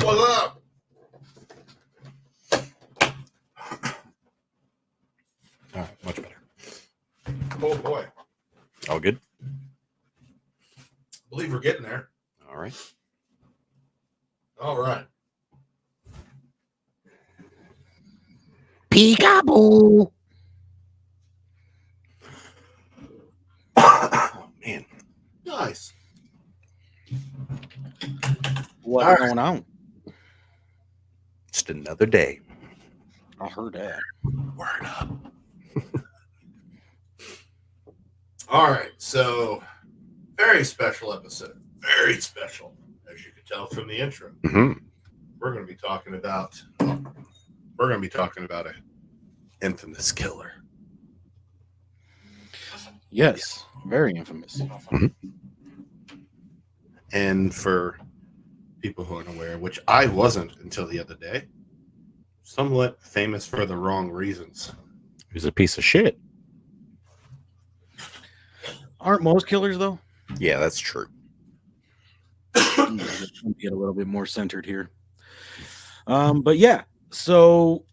What's up? All right, much better. Oh boy. All good? I believe we're getting there. All right. All right. Peekaboo. Oh, man. Nice. What's All right. going on? Just another day. I heard that. Word up. All right. So, very special episode. Very special, as you can tell from the intro. Mm-hmm. We're going to be talking about an infamous killer. Yes, very infamous. And for people who aren't aware, which I wasn't until the other day, somewhat famous for the wrong reasons. He's a piece of shit. Aren't most killers, though? Yeah, that's true. Get a little bit more centered here. But yeah, so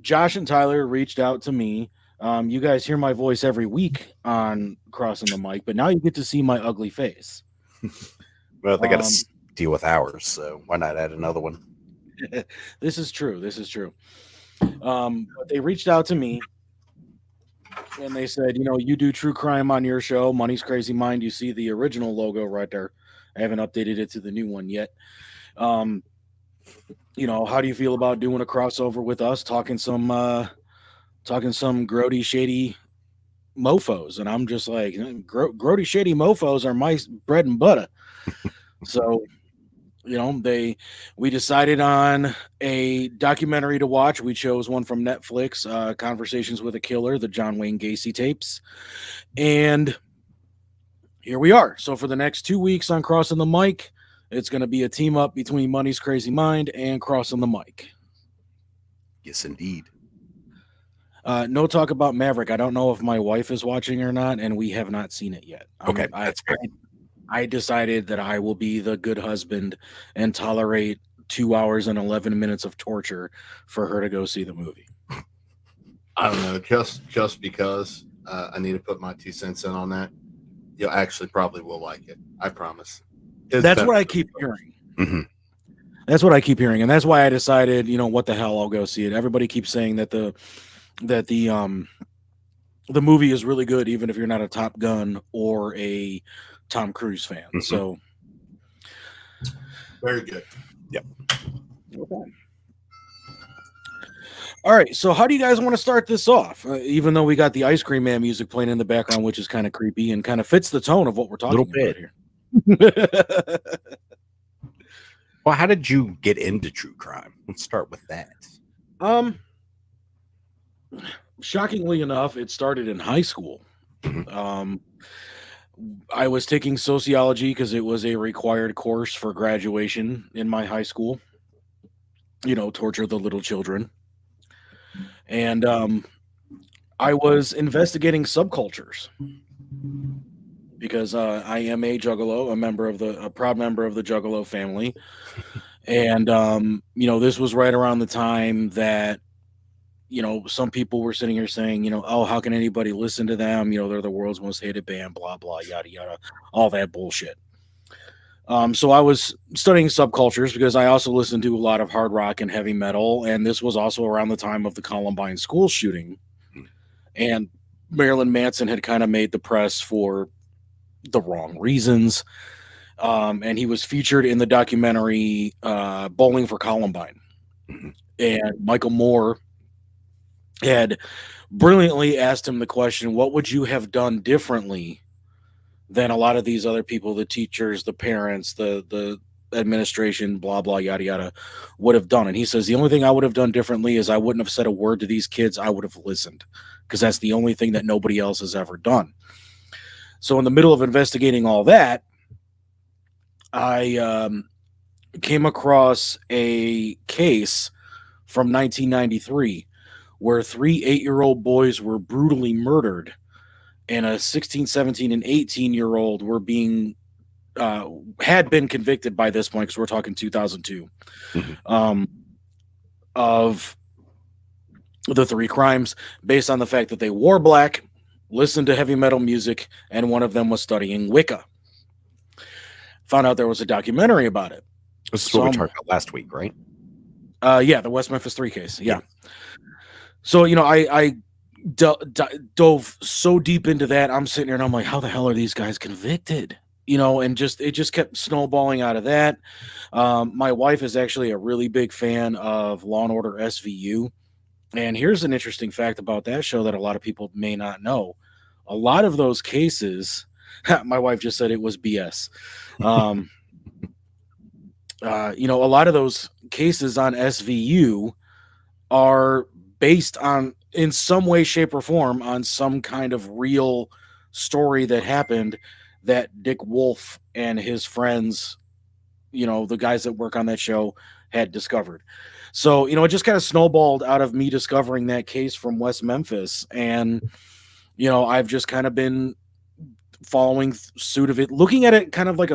Josh and Tyler reached out to me. You guys hear my voice every week on Crossing the Mic, but now you get to see my ugly face. Well, they got to deal with ours, so why not add another one? This is true. But they reached out to me and they said, you do true crime on your show, Money's Crazy Mind. You see the original logo right there. I haven't updated it to the new one yet. How do you feel about doing a crossover with us, talking some grody, shady mofos? And I'm just like, grody, shady mofos are my bread and butter. So, we decided on a documentary to watch. We chose one from Netflix, Conversations with a Killer, the John Wayne Gacy tapes. And here we are. So for the next 2 weeks on Crossing the Mic, it's going to be a team up between Money's Crazy Mind and Crossing the Mic. Yes, indeed. No talk about Maverick. I don't know if my wife is watching or not, and we have not seen it yet. Okay, that's fair. I decided that I will be the good husband and tolerate 2 hours and 11 minutes of torture for her to go see the movie. I don't know, just because I need to put my 2 cents in on that. You actually probably will like it. I promise. That's what I keep hearing. Mm-hmm. That's what I keep hearing, and that's why I decided, what the hell, I'll go see it. Everybody keeps saying that the movie is really good, even if you're not a Top Gun or a Tom Cruise fan. Mm-hmm. So very good. Yep. Okay. All right. So how do you guys want to start this off? Even though we got the Ice Cream Man music playing in the background, which is kind of creepy and kind of fits the tone of what we're talking about here. Well, how did you get into true crime? Let's start with that. Shockingly enough, it started in high school. Mm-hmm. I was taking sociology because it was a required course for graduation in my high school. Torture the little children. And I was investigating subcultures because I am a Juggalo, a proud member of the Juggalo family. And, this was right around the time that, some people were sitting here saying, oh, how can anybody listen to them? They're the world's most hated band, blah, blah, yada, yada, all that bullshit. So I was studying subcultures because I also listened to a lot of hard rock and heavy metal. And this was also around the time of the Columbine school shooting. And Marilyn Manson had kind of made the press for the wrong reasons. And he was featured in the documentary Bowling for Columbine. And Michael Moore had brilliantly asked him the question, what would you have done differently than a lot of these other people, the teachers, the parents, the administration, blah, blah, yada, yada, would have done? And he says, the only thing I would have done differently is I wouldn't have said a word to these kids. I would have listened, because that's the only thing that nobody else has ever done. So in the middle of investigating all that, I came across a case from 1993 where 3 8-year-old boys were brutally murdered, and a 16, 17, and 18-year-old were being had been convicted by this point, because we're talking 2002, of the 3 crimes based on the fact that they wore black, listened to heavy metal music, and one of them was studying Wicca. Found out there was a documentary about it. This is what we talked about last week, right? Yeah, the West Memphis 3 case. Yeah. So, I dove so deep into that. I'm sitting here and I'm like, how the hell are these guys convicted? And it just kept snowballing out of that. My wife is actually a really big fan of Law and Order SVU. And here's an interesting fact about that show that a lot of people may not know. A lot of those cases, my wife just said it was BS. A lot of those cases on SVU are based on, in some way, shape, or form, on some kind of real story that happened that Dick Wolf and his friends, the guys that work on that show, had discovered. So, it just kind of snowballed out of me discovering that case from West Memphis. And, I've just kind of been following suit of it, looking at it kind of like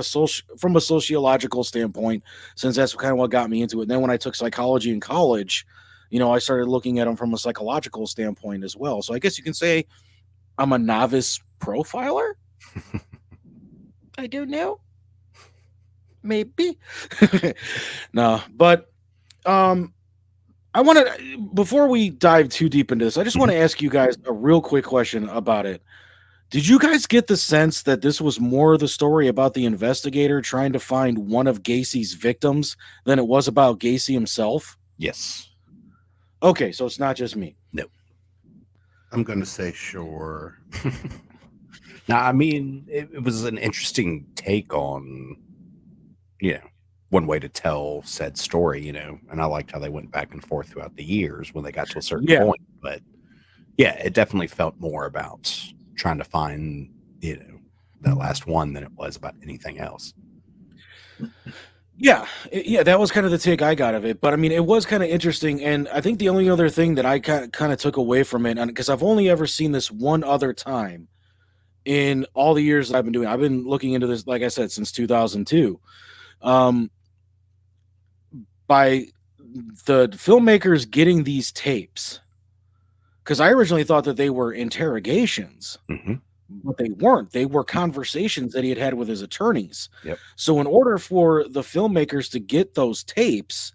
from a sociological standpoint, since that's kind of what got me into it. And then when I took psychology in college, I started looking at them from a psychological standpoint as well. So I guess you can say I'm a novice profiler. I don't know. Maybe. No, but I want to, before we dive too deep into this, I just want to ask you guys a real quick question about it. Did you guys get the sense that this was more the story about the investigator trying to find one of Gacy's victims than it was about Gacy himself? Yes. Okay, so it's not just me. No. I'm going to say sure. Now, I mean, it was an interesting take on, one way to tell said story, and I liked how they went back and forth throughout the years when they got to a certain point. But yeah, it definitely felt more about trying to find, that last one than it was about anything else. Yeah, that was kind of the take I got of it. But I mean, it was kind of interesting. And I think the only other thing that I kind of took away from it, because I've only ever seen this one other time in all the years that I've been doing. I've been looking into this, like I said, since 2002. By the filmmakers getting these tapes, because I originally thought that they were interrogations. But they weren't. They were conversations that he had with his attorneys. Yep. So in order for the filmmakers to get those tapes,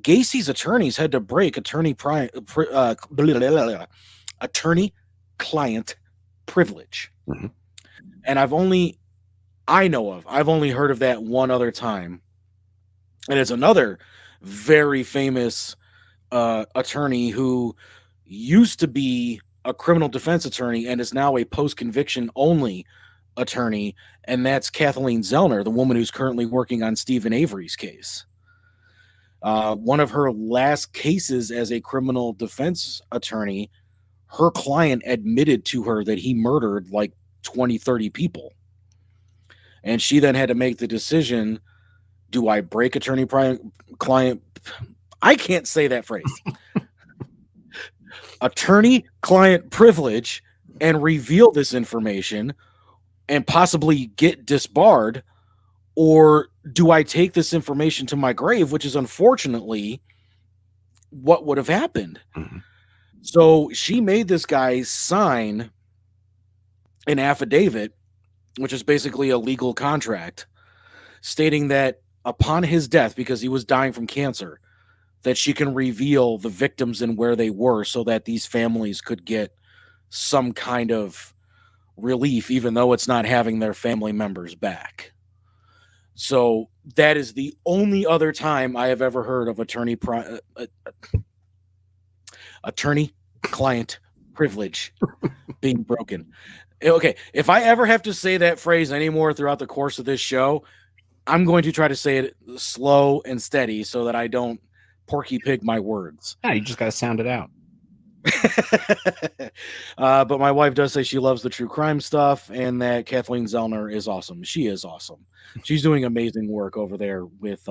Gacy's attorneys had to break attorney-client privilege. And I've only heard of that one other time. And it's another very famous attorney who used to be a criminal defense attorney and is now a post-conviction only attorney, and that's Kathleen Zellner, the woman who's currently working on Stephen Avery's case. One of her last cases as a criminal defense attorney, her client admitted to her that he murdered like 20, 30 people. And she then had to make the decision, do I break attorney-client? I can't say that phrase. Attorney-client privilege and reveal this information and possibly get disbarred, or do I take this information to my grave, which is unfortunately what would have happened. So she made this guy sign an affidavit, which is basically a legal contract, stating that upon his death, because he was dying from cancer, that she can reveal the victims and where they were so that these families could get some kind of relief, even though it's not having their family members back. So that is the only other time I have ever heard of attorney-client privilege being broken. Okay, if I ever have to say that phrase anymore throughout the course of this show, I'm going to try to say it slow and steady so that I don't porky pig my words. Yeah, you just got to sound it out. But my wife does say she loves the true crime stuff and that Kathleen Zellner is awesome. She is awesome. She's doing amazing work over there with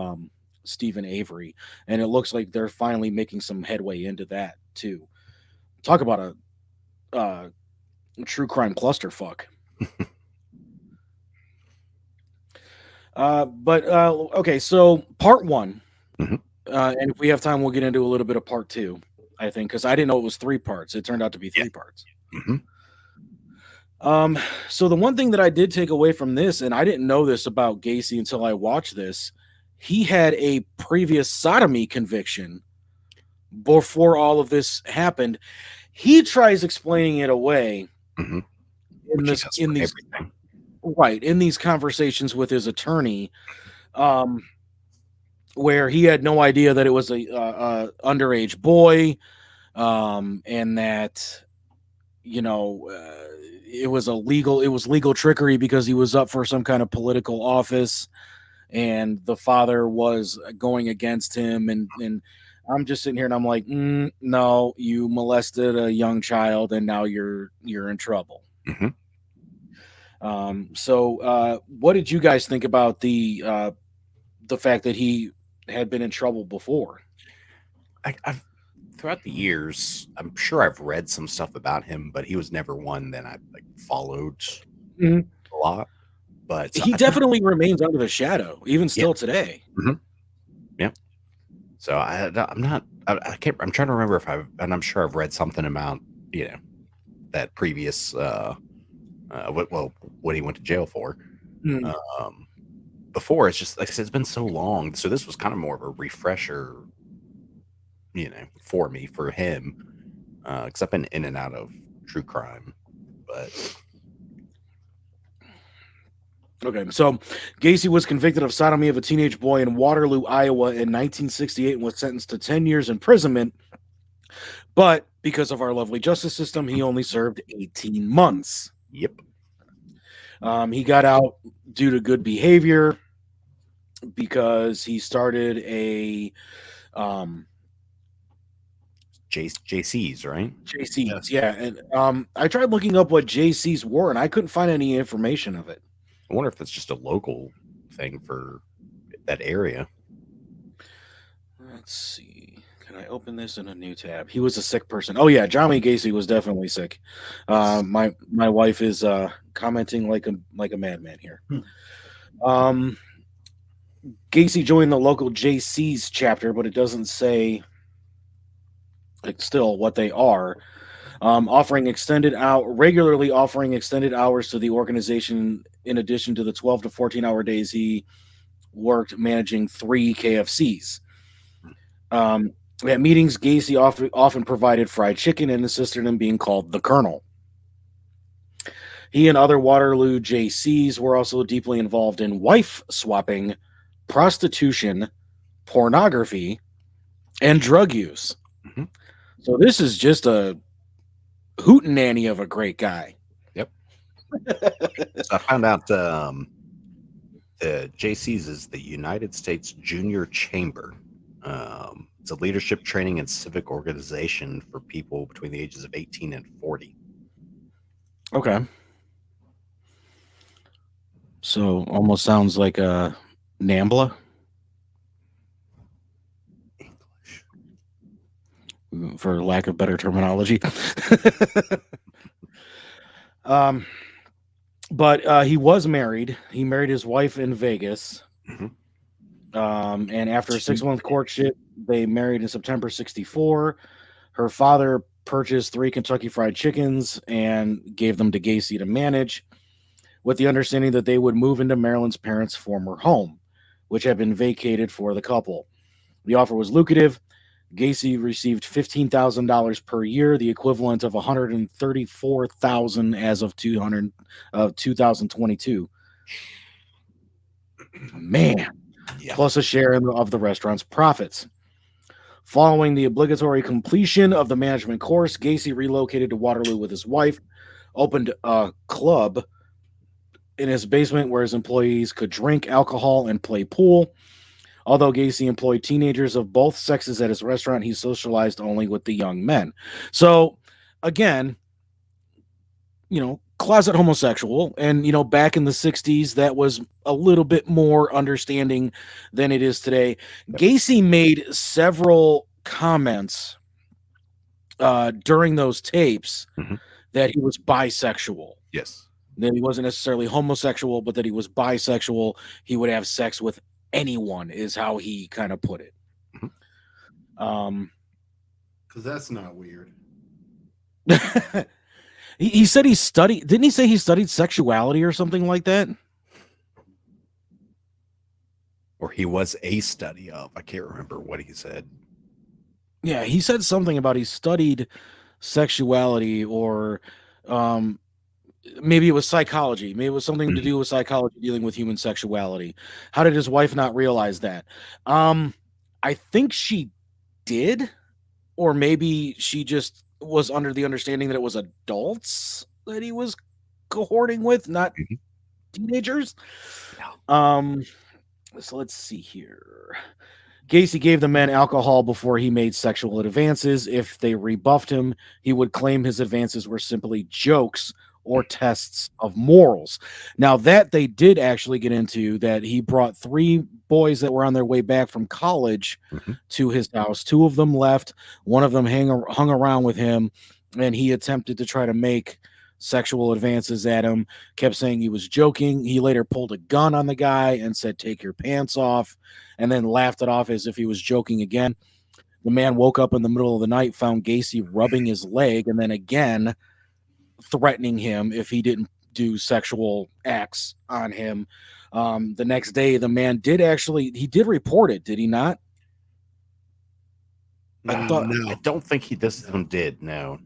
Stephen Avery, and it looks like they're finally making some headway into that too. Talk about a true crime clusterfuck. Okay, so part one, Mhm. and if we have time, we'll get into a little bit of part two, I think, because I didn't know it was 3 parts. It turned out to be 3 parts. Mhm. So the one thing that I did take away from this, and I didn't know this about Gacy until I watched this, he had a previous sodomy conviction before all of this happened. He tries explaining it away Mhm. in Which he this does in for these everything. right in these conversations with his attorney, where he had no idea that it was a underage boy, and that it was legal trickery because he was up for some kind of political office, and the father was going against him, and I'm just sitting here and I'm like, no, you molested a young child and now you're in trouble. Mhm. So what did you guys think about the fact that he had been in trouble before? I've throughout the years, I'm sure I've read some stuff about him, but he was never one that I followed Mhm. a lot. But so He I don't, definitely remains under the shadow even yeah, still today. yeah. So I'm not. I can't. I'm trying to remember if I've, and I'm sure I've read something about that previous what he went to jail for. Mm. Before it's just like I said, it's been so long. So this was kind of more of a refresher, for me, for him, because I've been in and out of true crime, but Okay, so Gacy was convicted of sodomy of a teenage boy in Waterloo, Iowa in 1968 and was sentenced to 10 years imprisonment. But because of our lovely justice system, he only served 18 months. yep. He got out due to good behavior because he started a JC's, right? JC's. Yeah, and I tried looking up what JC's were, and I couldn't find any information of it. I wonder if that's just a local thing for that area. Let's see. Can I open this in a new tab? He was a sick person. Oh yeah, John Wayne Gacy was definitely sick. My wife is commenting like a madman here. Gacy joined the local JC's chapter, but it doesn't say still what they are. Regularly offering extended hours to the organization in addition to the 12 to 14-hour days he worked managing 3 KFCs. At meetings, Gacy often provided fried chicken and insisted in being called the Colonel. He and other Waterloo JCs were also deeply involved in wife swapping, prostitution, pornography, and drug use. Mhm. So this is just a hootenanny of a great guy. Yep. So I found out the JC's is the United States Junior Chamber. It's a leadership training and civic organization for people between the ages of 18 and 40. Okay. So almost sounds like a NAMBLA, for lack of better terminology. But he was married. He married his wife in Vegas. Mhm. And after a 6-month courtship, they married in September 1964. Her father purchased 3 Kentucky Fried Chickens and gave them to Gacy to manage, with the understanding that they would move into Marilyn's parents' former home, which had been vacated for the couple. The offer was lucrative. Gacy received $15,000 per year, the equivalent of $134,000 as of 2022. Man, Yeah. plus a share of the restaurant's profits. Following the obligatory completion of the management course, Gacy relocated to Waterloo with his wife, opened a club in his basement where his employees could drink alcohol and play pool. Although Gacy employed teenagers of both sexes at his restaurant, he socialized only with the young men. So, again, closet homosexual. And, back in the 60s, that was a little bit more understanding than it is today. Yep. Gacy made several comments during those tapes Mhm. that he was bisexual. Yes. That he wasn't necessarily homosexual, but that he was bisexual. He would have sex with anyone, is how he kind of put it. Mhm. Because that's not weird. He said he studied. Didn't he say he studied sexuality or something like that? Or he was a study of. I can't remember what he said. Yeah, he said something about he studied sexuality, or maybe it was psychology. Maybe it was something to do with psychology dealing with human sexuality. How did his wife not realize that? I think she did, or maybe she just was under the understanding that it was adults that he was cohorting with, not Mhm. teenagers. Yeah. So let's see here. Gacy gave the men alcohol before he made sexual advances. If they rebuffed him, he would claim his advances were simply jokes or tests of morals. Now, that they did actually get into, that he brought 3 boys that were on their way back from college Mhm. to his house. 2 of them left, one of them hung around with him, and he attempted to try to make sexual advances at him, kept saying he was joking. He later pulled a gun on the guy and said, "Take your pants off," and then laughed it off as if he was joking again. The man woke up in the middle of the night, found Gacy rubbing his leg, and then again threatening him if he didn't do sexual acts on him. The next day, the man did report it, did he not? I thought No. I don't think this one did. No.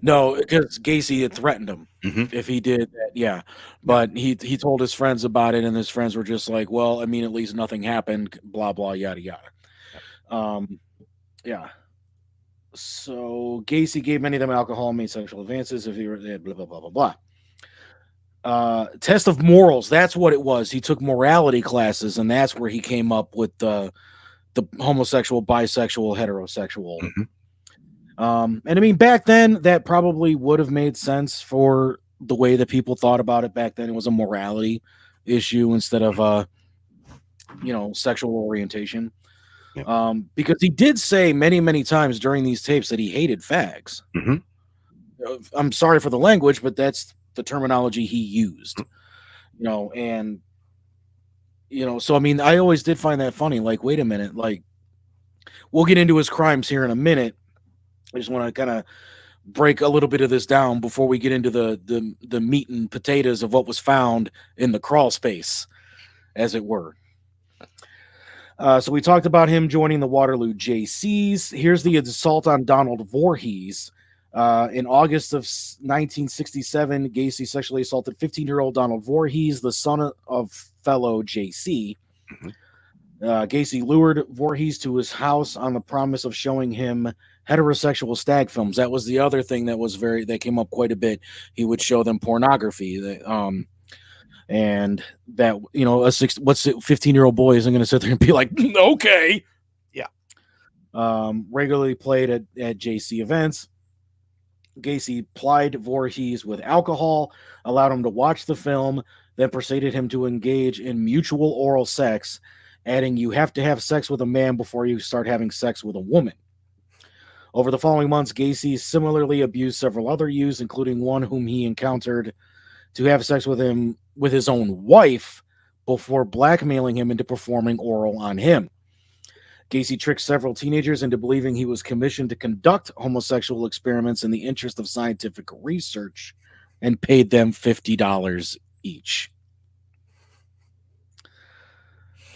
no, because Gacy had threatened him Mhm. if he did that. Yeah, but he told his friends about it, and his friends were just like, "Well, I mean, at least nothing happened." Blah blah yada yada. Yeah. So Gacy gave many of them alcohol, made sexual advances. If he were blah blah blah blah blah. Test of morals. That's what it was. He took morality classes, and that's where he came up with the homosexual, bisexual, heterosexual. Mhm. And I mean, back then, that probably would have made sense for the way that people thought about it back then. It was a morality issue instead of sexual orientation. Yeah. Because he did say many, many times during these tapes that he hated fags. Mhm. I'm sorry for the language, but that's the terminology he used. And so I mean, I always did find that funny. Like, wait a minute, like, we'll get into his crimes here in a minute. I just want to kind of break a little bit of this down before we get into the meat and potatoes of what was found in the crawl space, as it were. So we talked about him joining the Waterloo JCs. Here's the assault on Donald Voorhees. In August of 1967, Gacy sexually assaulted 15-year-old Donald Voorhees, the son of fellow JC. Mhm. Gacy lured Voorhees to his house on the promise of showing him heterosexual stag films. That was the other thing that came up quite a bit. He would show them pornography. And that, what's a 15-year-old boy isn't going to sit there and be like, okay. Yeah. Regularly played at JC events. Gacy plied Voorhees with alcohol, allowed him to watch the film, then persuaded him to engage in mutual oral sex, adding, "You have to have sex with a man before you start having sex with a woman." Over the following months, Gacy similarly abused several other youths, including one whom he encountered to have sex with him with his own wife before blackmailing him into performing oral on him. Gacy tricked several teenagers into believing he was commissioned to conduct homosexual experiments in the interest of scientific research and paid them $50 each.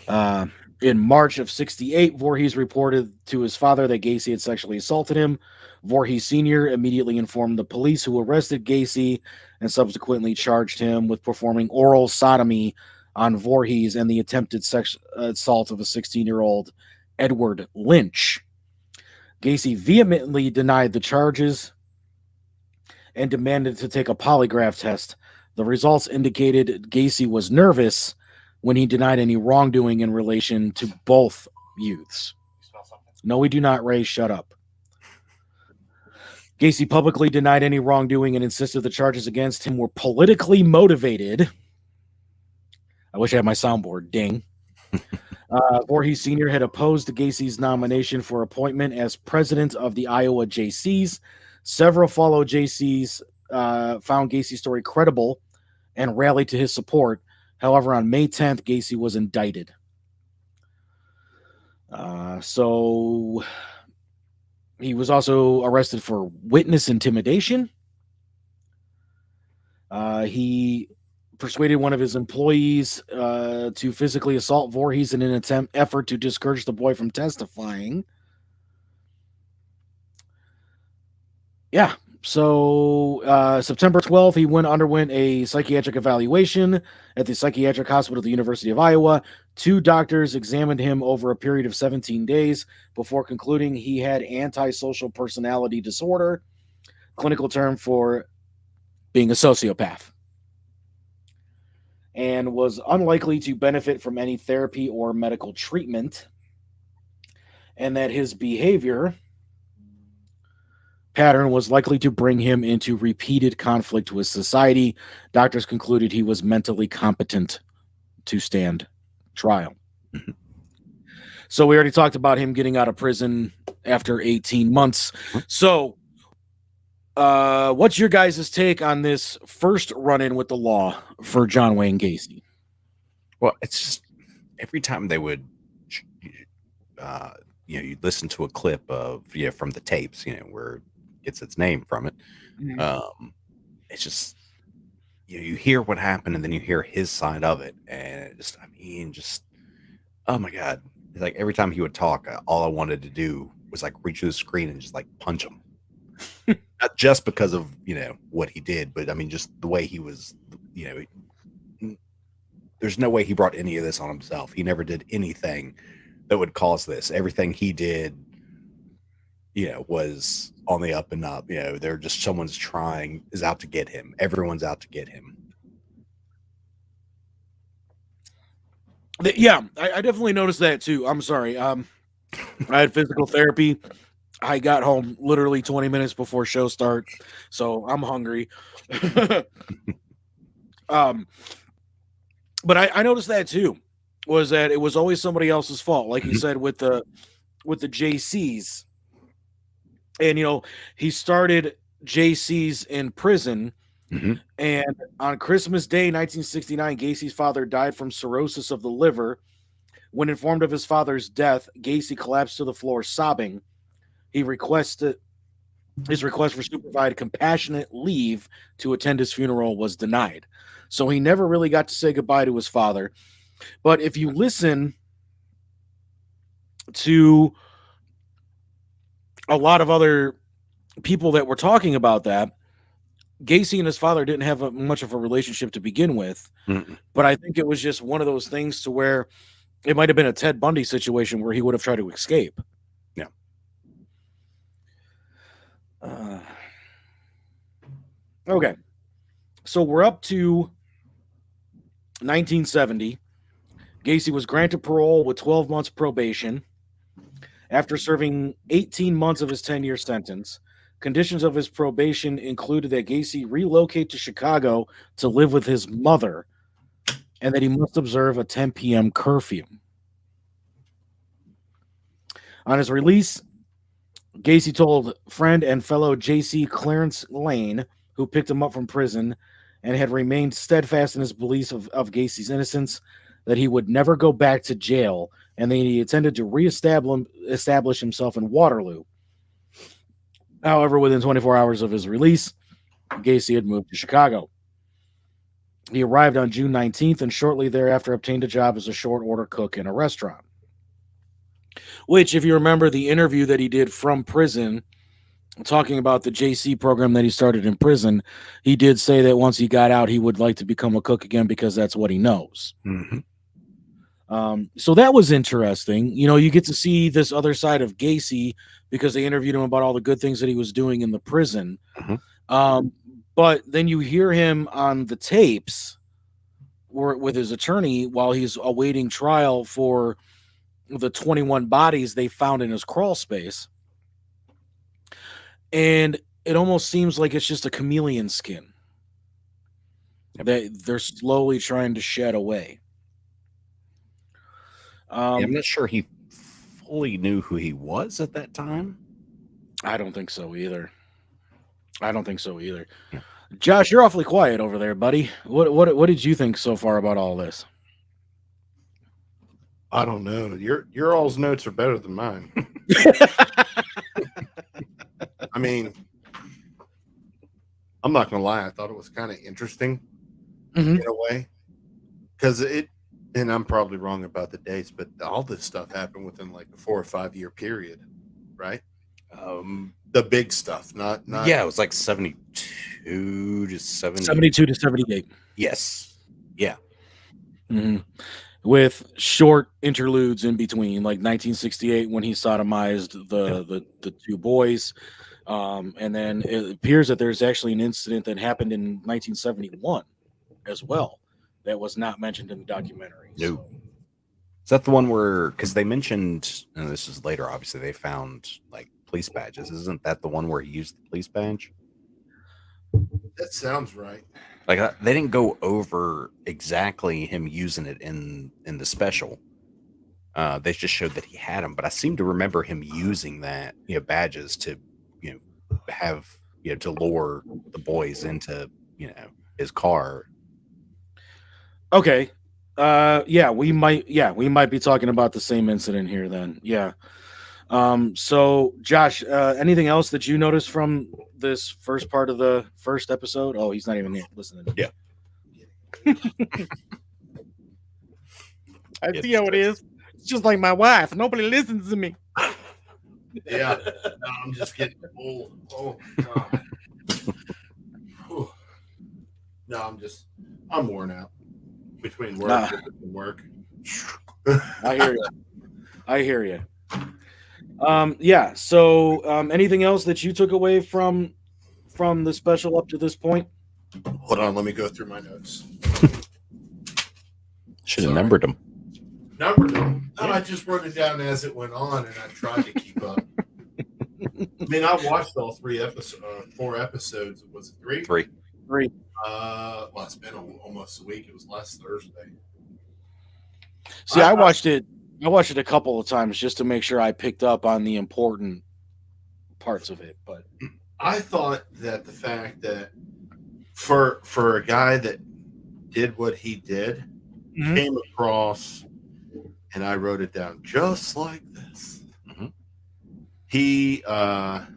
In March of 1968, Voorhees reported to his father that Gacy had sexually assaulted him. Voorhees Sr. immediately informed the police, who arrested Gacy and subsequently charged him with performing oral sodomy on Voorhees and the attempted assault of a 16-year-old Edward Lynch. Gacy vehemently denied the charges and demanded to take a polygraph test. The results indicated Gacy was nervous when he denied any wrongdoing in relation to both youths. No, we do not, Ray. Shut up. Gacy publicly denied any wrongdoing and insisted the charges against him were politically motivated. I wish I had my soundboard. Ding. Voorhees Sr. had opposed Gacy's nomination for appointment as president of the Iowa JCs. Several fellow JCs found Gacy's story credible and rallied to his support. However, on May 10th, Gacy was indicted. So he was also arrested for witness intimidation. He persuaded one of his employees to physically assault Voorhees in an effort to discourage the boy from testifying. Yeah. So September 12th, he underwent a psychiatric evaluation at the Psychiatric Hospital at the University of Iowa. 2 doctors examined him over a period of 17 days before concluding he had antisocial personality disorder, clinical term for being a sociopath, and was unlikely to benefit from any therapy or medical treatment, and that his behavior pattern was likely to bring him into repeated conflict with society. Doctors concluded he was mentally competent to stand trial. So we already talked about him getting out of prison after 18 months. So what's your guys' take on this first run-in with the law for John Wayne Gacy? Well, it's just every time they would, you'd listen to a clip of, from the tapes, where it gets its name from it. It's just, you hear what happened and then you hear his side of it. And it just, oh my God. It's like every time he would talk, all I wanted to do was like reach through the screen and just like punch him. Not just because of, what he did, but I mean, just the way he was, there's no way he brought any of this on himself. He never did anything that would cause this. Everything he did, was on the up and up. They're just is out to get him. Everyone's out to get him. Yeah, I definitely noticed that too. I'm sorry. I had physical therapy. I got home literally 20 minutes before show start, so I'm hungry. But I noticed that too, was that it was always somebody else's fault, like you said with the JCs. And he started JCs in prison, and on Christmas Day 1969, Gacy's father died from cirrhosis of the liver. When informed of his father's death, Gacy collapsed to the floor sobbing. His request for supervised compassionate leave to attend his funeral was denied. So he never really got to say goodbye to his father. But if you listen to a lot of other people that were talking about that, Gacy and his father didn't have much of a relationship to begin with. But I think it was just one of those things to where it might have been a Ted Bundy situation where he would have tried to escape. Yeah. Okay. So we're up to 1970. Gacy was granted parole with 12 months probation. After serving 18 months of his 10-year sentence, conditions of his probation included that Gacy relocate to Chicago to live with his mother and that he must observe a 10 p.m. curfew. On his release, Gacy told friend and fellow JC Clarence Lane, who picked him up from prison and had remained steadfast in his beliefs of Gacy's innocence, that he would never go back to jail and that he intended to establish himself in Waterloo. However, within 24 hours of his release, Gacy had moved to Chicago. He arrived on June 19th and shortly thereafter obtained a job as a short-order cook in a restaurant. Which, if you remember the interview that he did from prison, talking about the JC program that he started in prison, he did say that once he got out, he would like to become a cook again because that's what he knows. So that was interesting. You get to see this other side of Gacy because they interviewed him about all the good things that he was doing in the prison. But then you hear him on the tapes with his attorney while he's awaiting trial for the 21 bodies they found in his crawl space. And it almost seems like it's just a chameleon skin that they're slowly trying to shed away. I'm not sure he fully knew who he was at that time. I don't think so either. Josh, you're awfully quiet over there, buddy. What did you think so far about all this? I don't know. Your all's notes are better than mine. I mean, I'm not gonna lie. I thought it was kind of interesting Mhm. in a way, because and I'm probably wrong about the dates, but all this stuff happened within like a 4 or 5 year period, right? The big stuff, not Yeah, it was like 72 to 70. 72 to 78. Yes. Yeah. Mhm. With short interludes in between, like 1968 when he sodomized the two boys, and then it appears that there's actually an incident that happened in 1971 as well that was not mentioned in the documentary. No. So, Is that the one where, because they mentioned, and this is later, obviously, they found like police badges. Isn't that the one where he used the police badge? that sounds right. Like they didn't go over exactly him using it in the special. They just showed that he had them, but I seem to remember him using that, badges to, have, to lure the boys into, his car. okay, yeah, we might be talking about the same incident here then. Yeah. So Josh, anything else that you noticed from this first part of the first episode? Oh, he's not even listening. Yeah. I see how it is. It's just like my wife. Nobody listens to me. Yeah, no, I'm just getting old. Oh God. Whew. No, I'm worn out between work and work. I hear you. Yeah. So, anything else that you took away from the special up to this point? Hold on, let me go through my notes. Should have numbered them. Numbered them. No, I just wrote it down as it went on, and I tried to keep up. I mean, I watched all 4 episodes. Was it 3? 3. Well, it's been almost a week. It was last Thursday. See, I watched it a couple of times just to make sure I picked up on the important parts of it. But I thought that the fact that for a guy that did what he did, came across, and I wrote it down just like this. Mm-hmm. He, of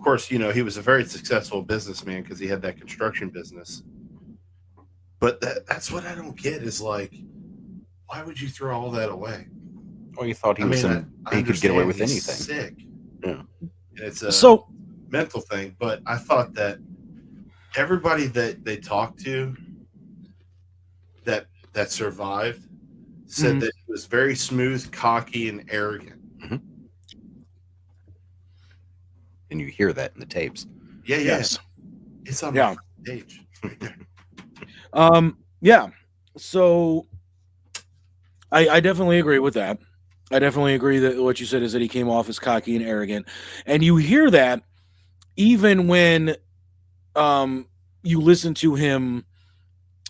course, he was a very successful businessman because he had that construction business. But that's what I don't get is like, why would you throw all that away? Well, you thought he could get away with anything. Sick. Yeah. And it's a mental thing, but I thought that everybody that they talked to that survived said that he was very smooth, cocky, and arrogant. Mm-hmm. And you hear that in the tapes. Yeah, yes. It's on the page. Yeah. So I definitely agree with that. I definitely agree that what you said is that he came off as cocky and arrogant. And you hear that even when you listen to him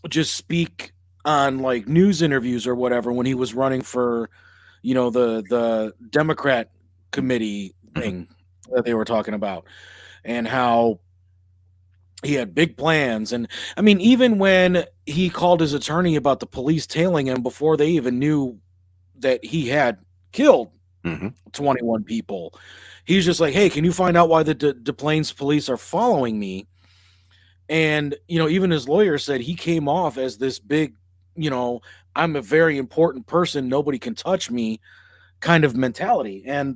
just speak on like news interviews or whatever when he was running for, the Democrat committee thing that they were talking about, and how he had big plans. And I mean, even when he called his attorney about the police tailing him before they even knew that he had killed 21 people, he's just like, hey, can you find out why the Des Plaines police are following me? And, even his lawyer said he came off as this big, I'm a very important person, nobody can touch me kind of mentality. And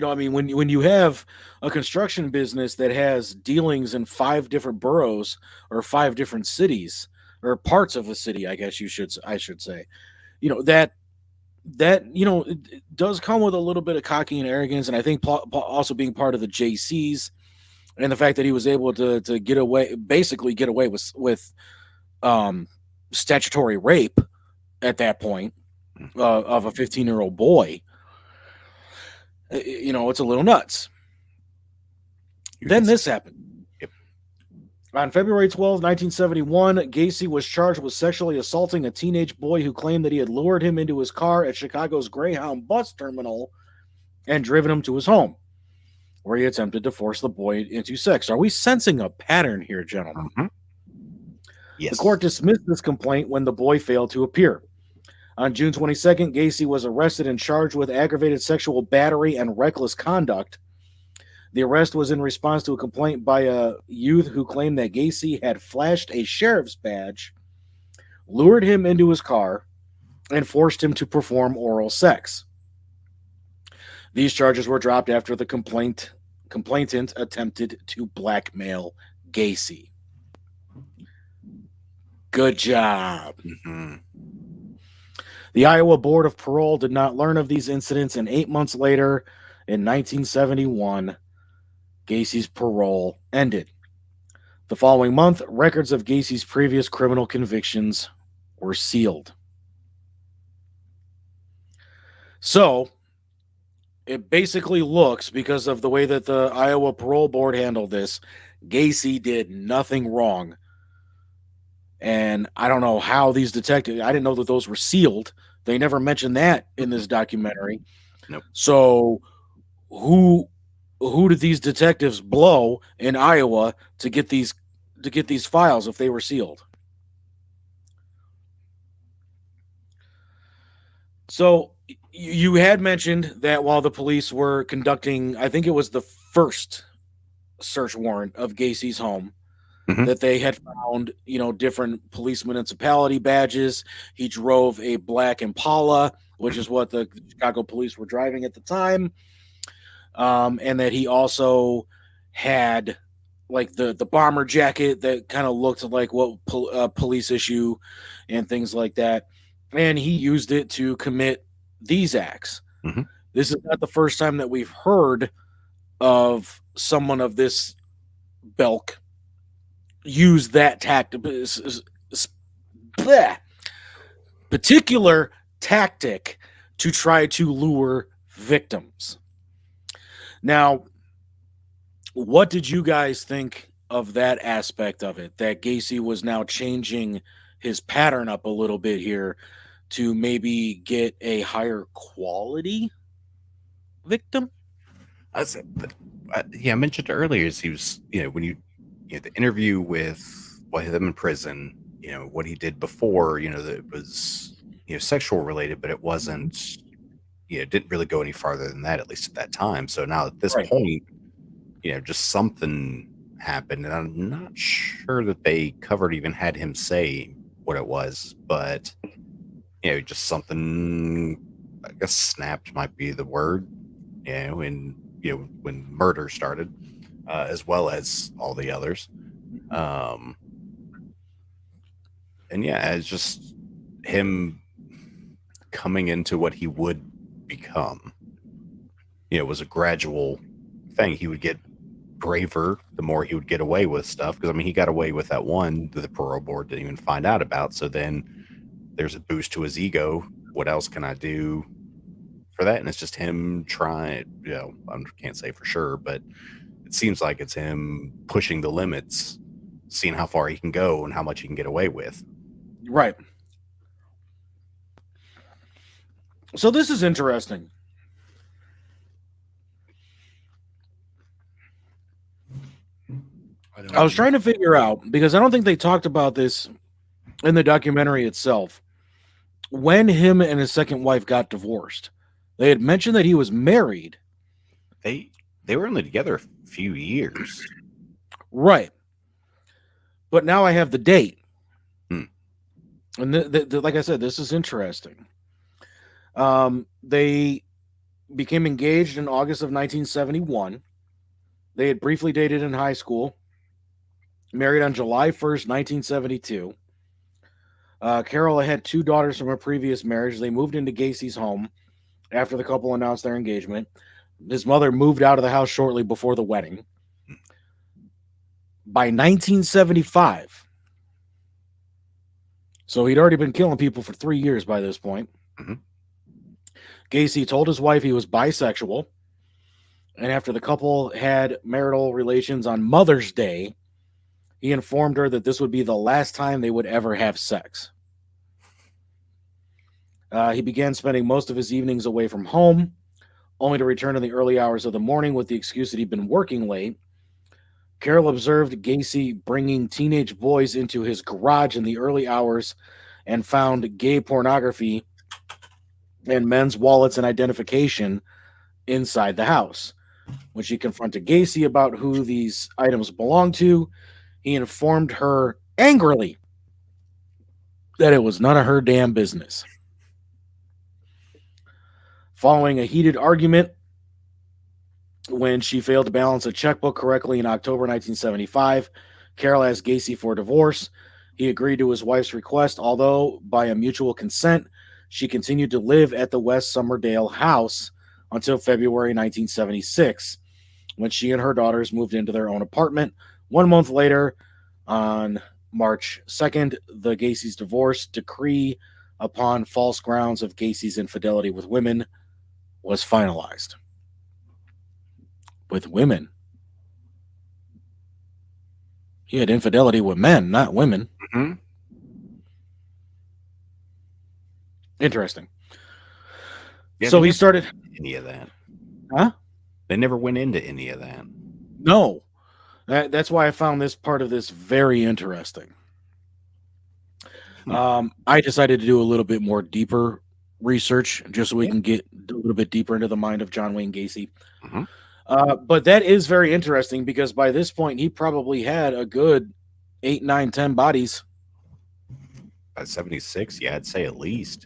I mean, when you have a construction business that has dealings in 5 different boroughs or 5 different cities or parts of a city, I guess I should say, that it does come with a little bit of cocky and arrogance. And I think also being part of the JCs and the fact that he was able to get away with statutory rape at that point of a 15-year-old boy. It's a little nuts. Then this happened. Yep. On February 12, 1971, Gacy was charged with sexually assaulting a teenage boy who claimed that he had lured him into his car at Chicago's Greyhound bus terminal and driven him to his home. where he attempted to force the boy into sex. Are we sensing a pattern here, gentlemen? Mhm. Yes. The court dismissed this complaint when the boy failed to appear. On June 22nd, Gacy was arrested and charged with aggravated sexual battery and reckless conduct. The arrest was in response to a complaint by a youth who claimed that Gacy had flashed a sheriff's badge, lured him into his car, and forced him to perform oral sex. These charges were dropped after the complainant attempted to blackmail Gacy. Good job. Mhm. The Iowa Board of Parole did not learn of these incidents, and 8 months later, in 1971, Gacy's parole ended. The following month, records of Gacy's previous criminal convictions were sealed. So, it basically looks, because of the way that the Iowa Parole Board handled this, Gacy did nothing wrong. And I don't know how these detectives, I didn't know that those were sealed. They never mentioned that in this documentary. Nope. So who did these detectives blow in Iowa to get these files if they were sealed? So you had mentioned that while the police were conducting, I think it was the first search warrant of Gacy's home, that they had found, different police municipality badges. He drove a black Impala, which is what the Chicago police were driving at the time. And that he also had like the bomber jacket that kind of looked like what police issue and things like that. And he used it to commit these acts. Mm-hmm. This is not the first time that we've heard of someone of this belk use that particular tactic to try to lure victims. Now, what did you guys think of that aspect of it? That Gacy was now changing his pattern up a little bit here to maybe get a higher quality victim? I mentioned earlier is he was, when the interview with him in prison, what he did before, that was, sexual related, but it wasn't, it didn't really go any farther than that, at least at that time. So now at this point, just something happened, and I'm not sure that they even had him say what it was, but, just something, I guess snapped might be the word, when murder started, as well as all the others. And yeah, it's just him coming into what he would become. It was a gradual thing. He would get braver the more he would get away with stuff. Because, he got away with that one that the parole board didn't even find out about. So then there's a boost to his ego. What else can I do for that? And it's just him trying, I can't say for sure, but it seems like it's him pushing the limits, seeing how far he can go and how much he can get away with. Right. So this is interesting. I was trying to figure out, because I don't think they talked about this in the documentary itself, when him and his second wife got divorced. They had mentioned that he was married. They were only together a few years. Right. But now I have the date. And like I said, this is interesting. They became engaged in August of 1971. They had briefly dated in high school. Married on July 1st, 1972. Carol had 2 daughters from a previous marriage. They moved into Gacy's home after the couple announced their engagement. His mother moved out of the house shortly before the wedding. By 1975, so he'd already been killing people for 3 years by this point. Mm-hmm. Gacy told his wife he was bisexual. And after the couple had marital relations on Mother's Day, he informed her that this would be the last time they would ever have sex. He began spending most of his evenings away from home, only to return in the early hours of the morning with the excuse that he'd been working late. Carroll observed Gacy bringing teenage boys into his garage in the early hours and found gay pornography and men's wallets and identification inside the house. When she confronted Gacy about who these items belonged to, he informed her angrily that it was none of her damn business. Following a heated argument, when she failed to balance a checkbook correctly in October 1975, Carroll asked Gacy for divorce. He agreed to his wife's request, although by a mutual consent, she continued to live at the West Somerdale house until February 1976, when she and her daughters moved into their own apartment. 1 month later, on March 2nd, the Gacy's divorce decree upon false grounds of Gacy's infidelity with women was finalized. With women. He had infidelity with men, not women. Mm-hmm. Interesting. Yeah, So they he never started... went into any of that. Huh? They never went into any of that. No. That's why I found this part of this very interesting. I decided to do a little bit more deeper research just so we can get a little bit deeper into the mind of John Wayne Gacy. Mm-hmm. But that is very interesting because by this point, he probably had a good 8, 9, 10 bodies. By 76, yeah, I'd say at least.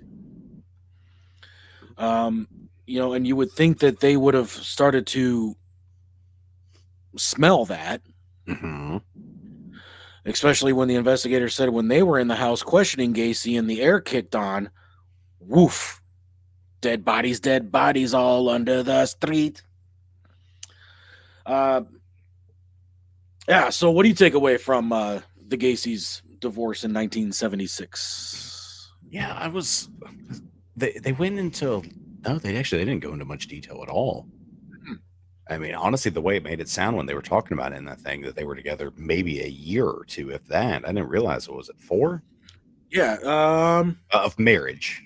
You know, and you would think that they would have started to smell that. Mm-hmm. Especially when the investigators said when they were in the house questioning Gacy and the air kicked on, woof, dead bodies all under the street. Yeah, so what do you take away from the Gacy's divorce in 1976? Yeah, they went into, no, they didn't go into much detail at all. I mean, honestly, the way it made it sound when they were talking about it in that thing, that they were together maybe a year or two, if that. I didn't realize it was at 4? Yeah. Of marriage.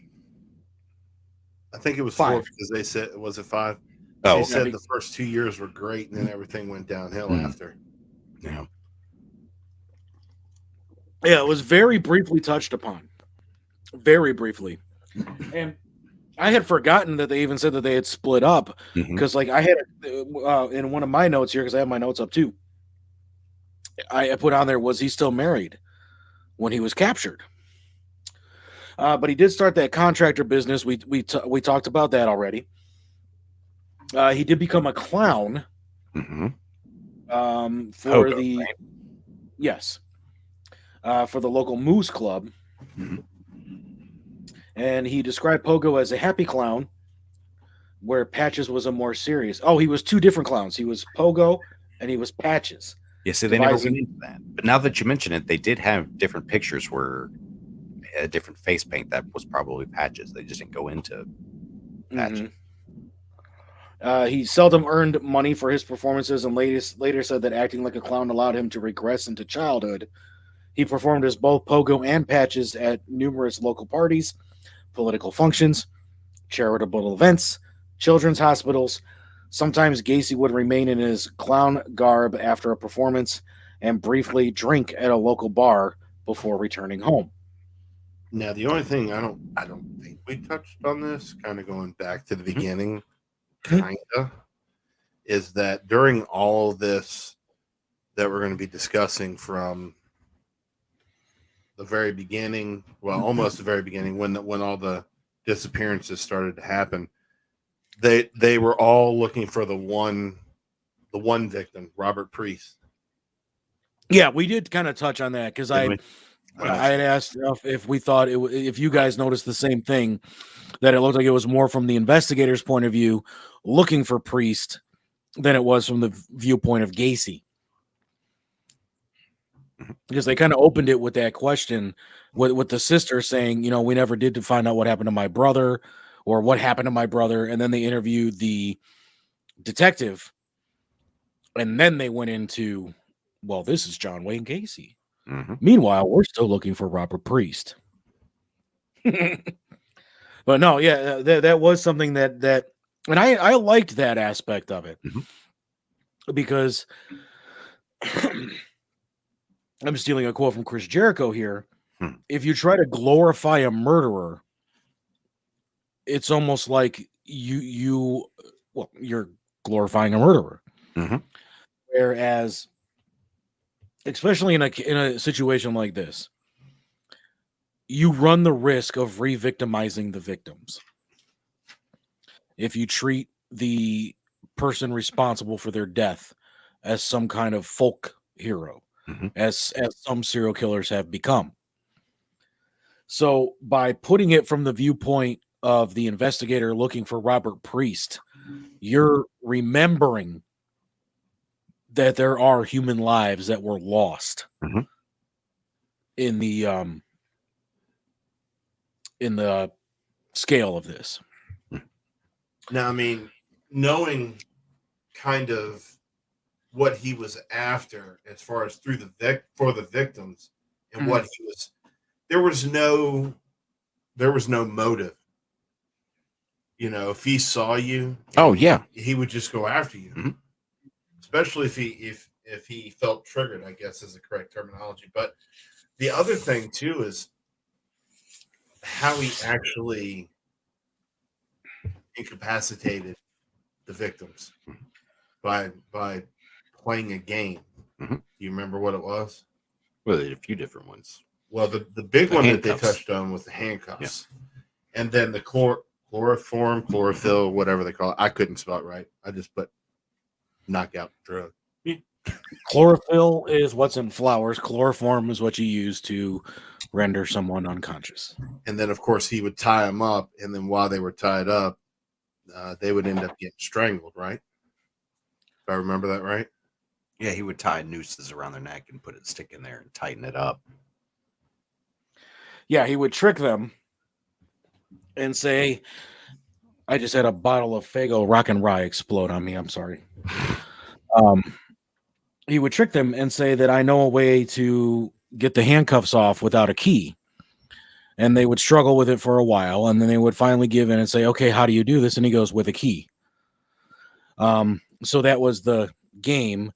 I think it was 5. 4 because they said, was it 5? Oh, They said the first 2 years were great, and then everything went downhill after. Yeah. Yeah, it was very briefly touched upon. Very briefly. And I had forgotten that they even said that they had split up because, like, I had in one of my notes here, because I have my notes up too. I put on there, was he still married when he was captured? But he did start that contractor business. We talked about that already. He did become a clown. Mm-hmm. For the right? Yes, for the local Moose Club. Mm-hmm. And he described Pogo as a happy clown, where Patches was a more serious. Oh, he was 2 different clowns. He was Pogo and he was Patches. Yeah, see, they never went into that. But now that you mention it, they did have different pictures where a different face paint that was probably Patches. They just didn't go into Patches. Mm-hmm. He seldom earned money for his performances and later said that acting like a clown allowed him to regress into childhood. He performed as both Pogo and Patches at numerous local parties, political functions, charitable events, children's hospitals. Sometimes Gacy would remain in his clown garb after a performance and briefly drink at a local bar before returning home. Now, the only thing I don't think we touched on this, kind of going back to the beginning, is that during all of this that we're going to be discussing from the very beginning, well, almost the very beginning, when all the disappearances started to happen, they were all looking for the one victim, Robert Priest. Yeah, we did kind of touch on that because I had asked if we thought if you guys noticed the same thing, that it looked like it was more from the investigator's point of view looking for Priest than it was from the viewpoint of Gacy. Because they kind of opened it with that question with the sister saying, you know, we never did to find out what happened to my brother or what happened to my brother. And then they interviewed the detective. And then they went into, well, this is John Wayne Gacy. Mm-hmm. Meanwhile, we're still looking for Robert Priest. But no, yeah, that was something that And I liked that aspect of it because I'm stealing a quote from Chris Jericho here. If you try to glorify a murderer, it's almost like you're glorifying a murderer. Whereas, especially in a situation like this, you run the risk of re-victimizing the victims. If you treat the person responsible for their death as some kind of folk hero, as some serial killers have become. So by putting it from the viewpoint of the investigator looking for Robert Priest, you're remembering that there are human lives that were lost in the scale of this. Now, I mean, knowing kind of what he was after as far as for the victims and what he was, there was no motive. You know, if he saw you, he would just go after you. Especially if he felt triggered, I guess is the correct terminology. But the other thing too is how he actually incapacitated the victims by playing a game. Do you remember what it was? Well, there are a few different ones. Well, the big one that they touched on was the handcuffs, and then the chloroform, chlorophyll, whatever they call it. I couldn't spell it right. I just put knockout drug. Chlorophyll is what's in flowers. Chloroform is what you use to render someone unconscious. And then, of course, he would tie them up, and then while they were tied up, they would end up getting strangled, right? If I remember that right. Yeah, he would tie nooses around their neck and put a stick in there and tighten it up. Yeah, he would trick them and say, I just had a bottle of Faygo Rock and Rye explode on me. I'm sorry. He would trick them and say that I know a way to get the handcuffs off without a key. And they would struggle with it for a while. And then they would finally give in and say, okay, how do you do this? And he goes, with a key. So that was the game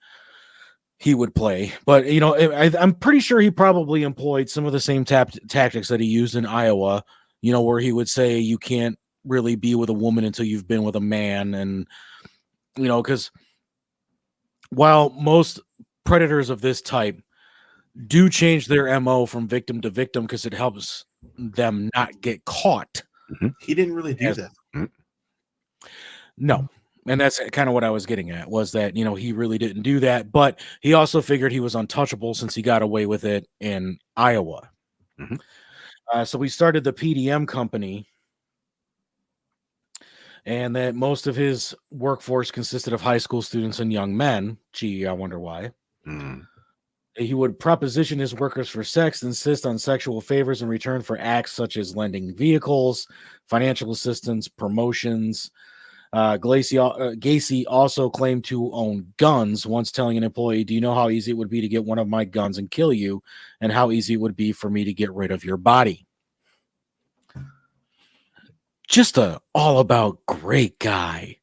he would play. But, you know, I'm pretty sure he probably employed some of the same tactics that he used in Iowa, you know, where he would say you can't really be with a woman until you've been with a man. And, you know, because while most predators of this type do change their MO from victim to victim because it helps them not get caught. He didn't really do that. No. And that's kind of what I was getting at, was that, you know, he really didn't do that, but he also figured he was untouchable since he got away with it in Iowa. So we started the PDM company, and that most of his workforce consisted of high school students and young men. Gee, I wonder why. He would proposition his workers for sex, insist on sexual favors in return for acts such as lending vehicles, financial assistance, promotions. Gacy also claimed to own guns, once telling an employee, do you know how easy it would be to get one of my guns and kill you, and how easy it would be for me to get rid of your body? Just a all-about great guy.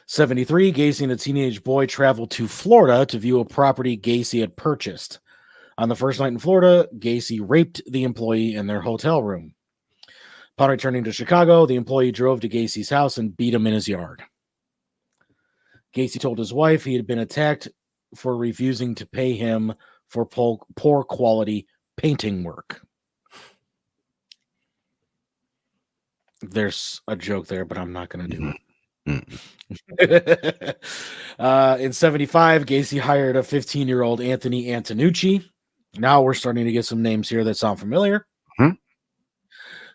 73, Gacy and a teenage boy traveled to Florida to view a property Gacy had purchased. On the first night in Florida, Gacy raped the employee in their hotel room. Upon returning to Chicago, the employee drove to Gacy's house and beat him in his yard. Gacy told his wife he had been attacked for refusing to pay him for poor quality painting work. There's a joke there, but I'm not going to do it. In 75, Gacy hired a 15-year-old Anthony Antonucci. Now we're starting to get some names here that sound familiar.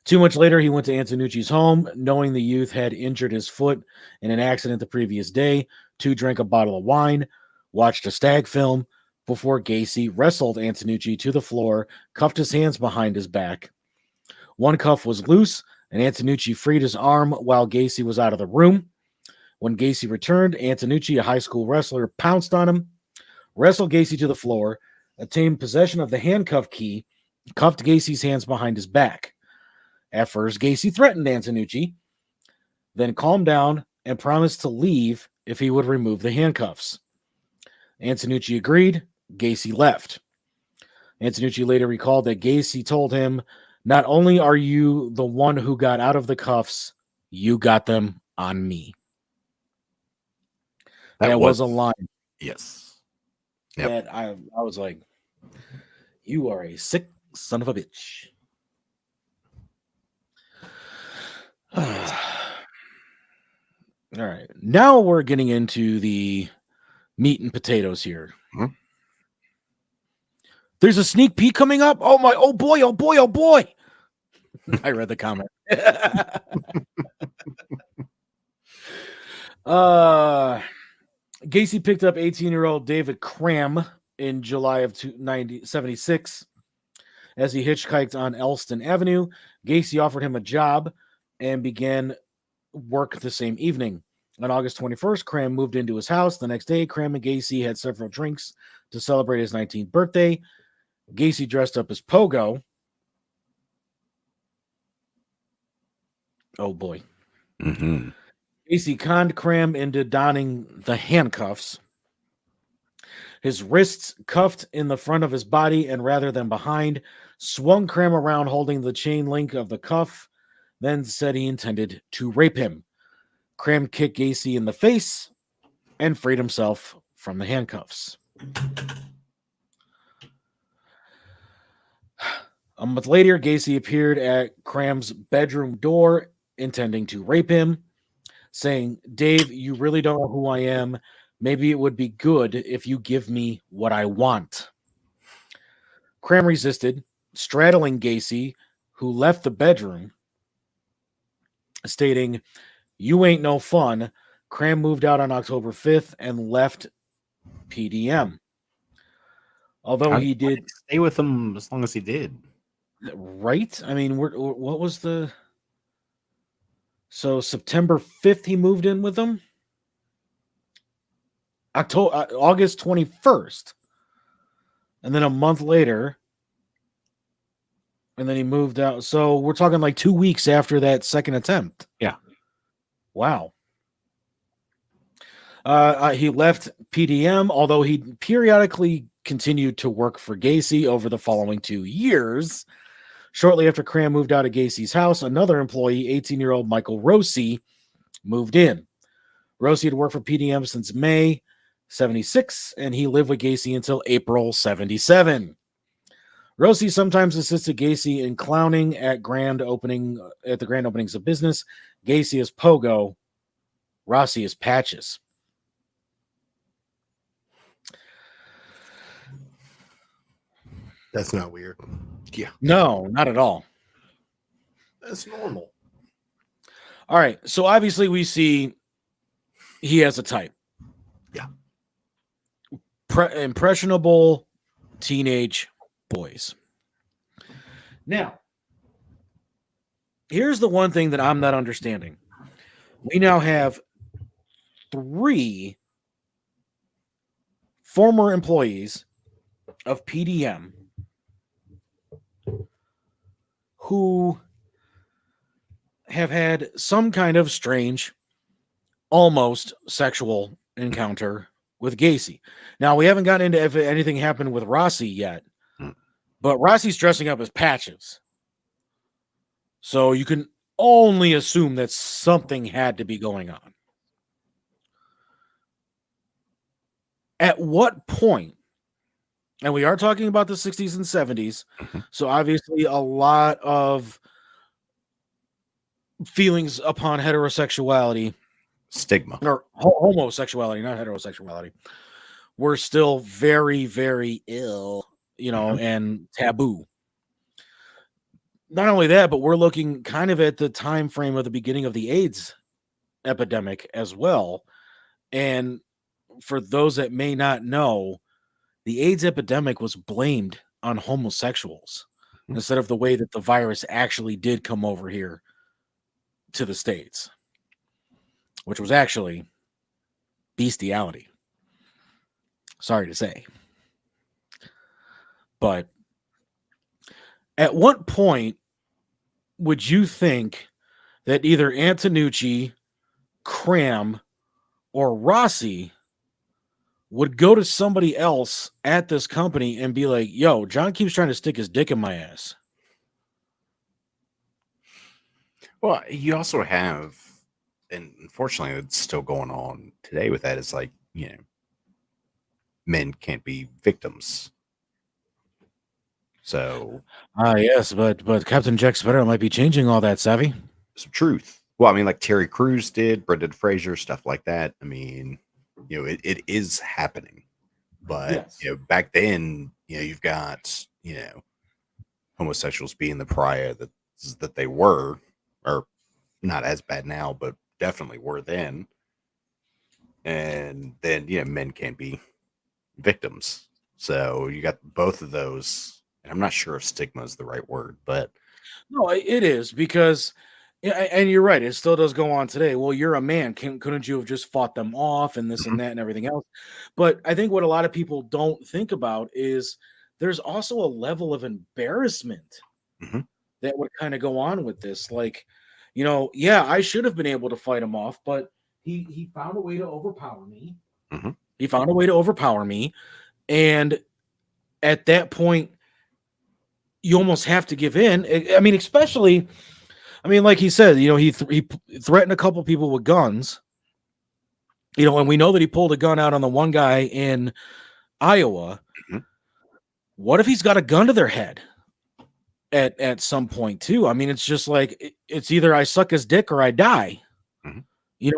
2 months later, he went to Antonucci's home, knowing the youth had injured his foot in an accident the previous day. 2 drank a bottle of wine, watched a stag film, before Gacy wrestled Antonucci to the floor, cuffed his hands behind his back. One cuff was loose, and Antonucci freed his arm while Gacy was out of the room. When Gacy returned, Antonucci, a high school wrestler, pounced on him, wrestled Gacy to the floor, obtained possession of the handcuff key, cuffed Gacy's hands behind his back. At first, Gacy threatened Antonucci, then calmed down and promised to leave if he would remove the handcuffs. Antonucci agreed. Gacy left. Antonucci later recalled that Gacy told him, "Not only are you the one who got out of the cuffs, you got them on me." That was a line. Yes. Yep. That I was like, "You are a sick son of a bitch." All right. Now we're getting into the meat and potatoes here. Mhm. There's a sneak peek coming up. Oh my, oh boy, oh boy, oh boy. I read the comment. Gacy picked up 18-year-old David Cram in July of 1976 as he hitchhiked on Elston Avenue. Gacy offered him a job and began work the same evening. On August 21st, Cram moved into his house. The next day, Cram and Gacy had several drinks to celebrate his 19th birthday. Gacy dressed up as Pogo. Oh boy. Mm-hmm. Gacy conned Cram into donning the handcuffs. His wrists cuffed in the front of his body and rather than behind, swung Cram around holding the chain link of the cuff, then said he intended to rape him. Cram kicked Gacy in the face and freed himself from the handcuffs. A month later, Gacy appeared at Cram's bedroom door intending to rape him, saying, "Dave, you really don't know who I am. Maybe it would be good if you give me what I want." Cram resisted, straddling Gacy, who left the bedroom, stating, "You ain't no fun." Cram moved out on October 5th and left PDM. Although he did stay with him as long as he did. Right? I mean, what was the... So September 5th, he moved in with them? August 21st. And then a month later, and then he moved out. So we're talking like 2 weeks after that second attempt. Yeah. Wow. He left PDM, although he periodically continued to work for Gacy over the following 2 years. Shortly after Cram moved out of Gacy's house, another employee, 18-year-old Michael Rossi, moved in. Rossi had worked for PDM since May 76, and he lived with Gacy until April 77. Rossi sometimes assisted Gacy in clowning at the grand openings of business. Gacy is Pogo, Rossi is Patches. That's not weird. Yeah. No, not at all. That's normal. All right. So obviously we see he has a type. Yeah. Impressionable teenage boys. Now, here's the one thing that I'm not understanding. We now have 3 former employees of PDM who have had some kind of strange, almost sexual encounter with Gacy. Now, we haven't gotten into if anything happened with Rossi yet, but Rossi's dressing up as Patches. So you can only assume that something had to be going on. At what point, and we are talking about the 60s and 70s, so obviously a lot of feelings upon heterosexuality, stigma, or homosexuality, not heterosexuality, were still very, very ill, and taboo. Not only that, but we're looking kind of at the time frame of the beginning of the AIDS epidemic as well. And for those that may not know, the AIDS epidemic was blamed on homosexuals instead of the way that the virus actually did come over here to the States, which was actually bestiality. Sorry to say. But at what point would you think that either Antonucci Cram or Rossi would go to somebody else at this company and be like, yo, John keeps trying to stick his dick in my ass. Well, you also have, and unfortunately, it's still going on today with that. It's like, men can't be victims. So, Yes, but Captain Jack Sparrow might be changing all that, savvy. some truth. Well, I mean, like Terry Crews did, Brendan Fraser, stuff like that. I mean, it is happening. But Yes. back then, you've got homosexuals being the pariah that they were, or not as bad now, but definitely were then. And then men can't be victims. So you got both of those, and I'm not sure if stigma is the right word, but No, it is, because, and you're right, it still does go on today. Well, you're a man. Couldn't you have just fought them off and this and that and everything else? But I think what a lot of people don't think about is there's also a level of embarrassment Mhm. that would kind of go on with this. Like, yeah, I should have been able to fight him off, but he found a way to overpower me. Mhm. He found a way to overpower me. And at that point, you almost have to give in. I mean, especially, like he said, he threatened a couple people with guns, and we know that he pulled a gun out on the one guy in Iowa. Mhm. What if he's got a gun to their head at some point too? I mean, it's just like, it's either I suck his dick or I die. Mhm.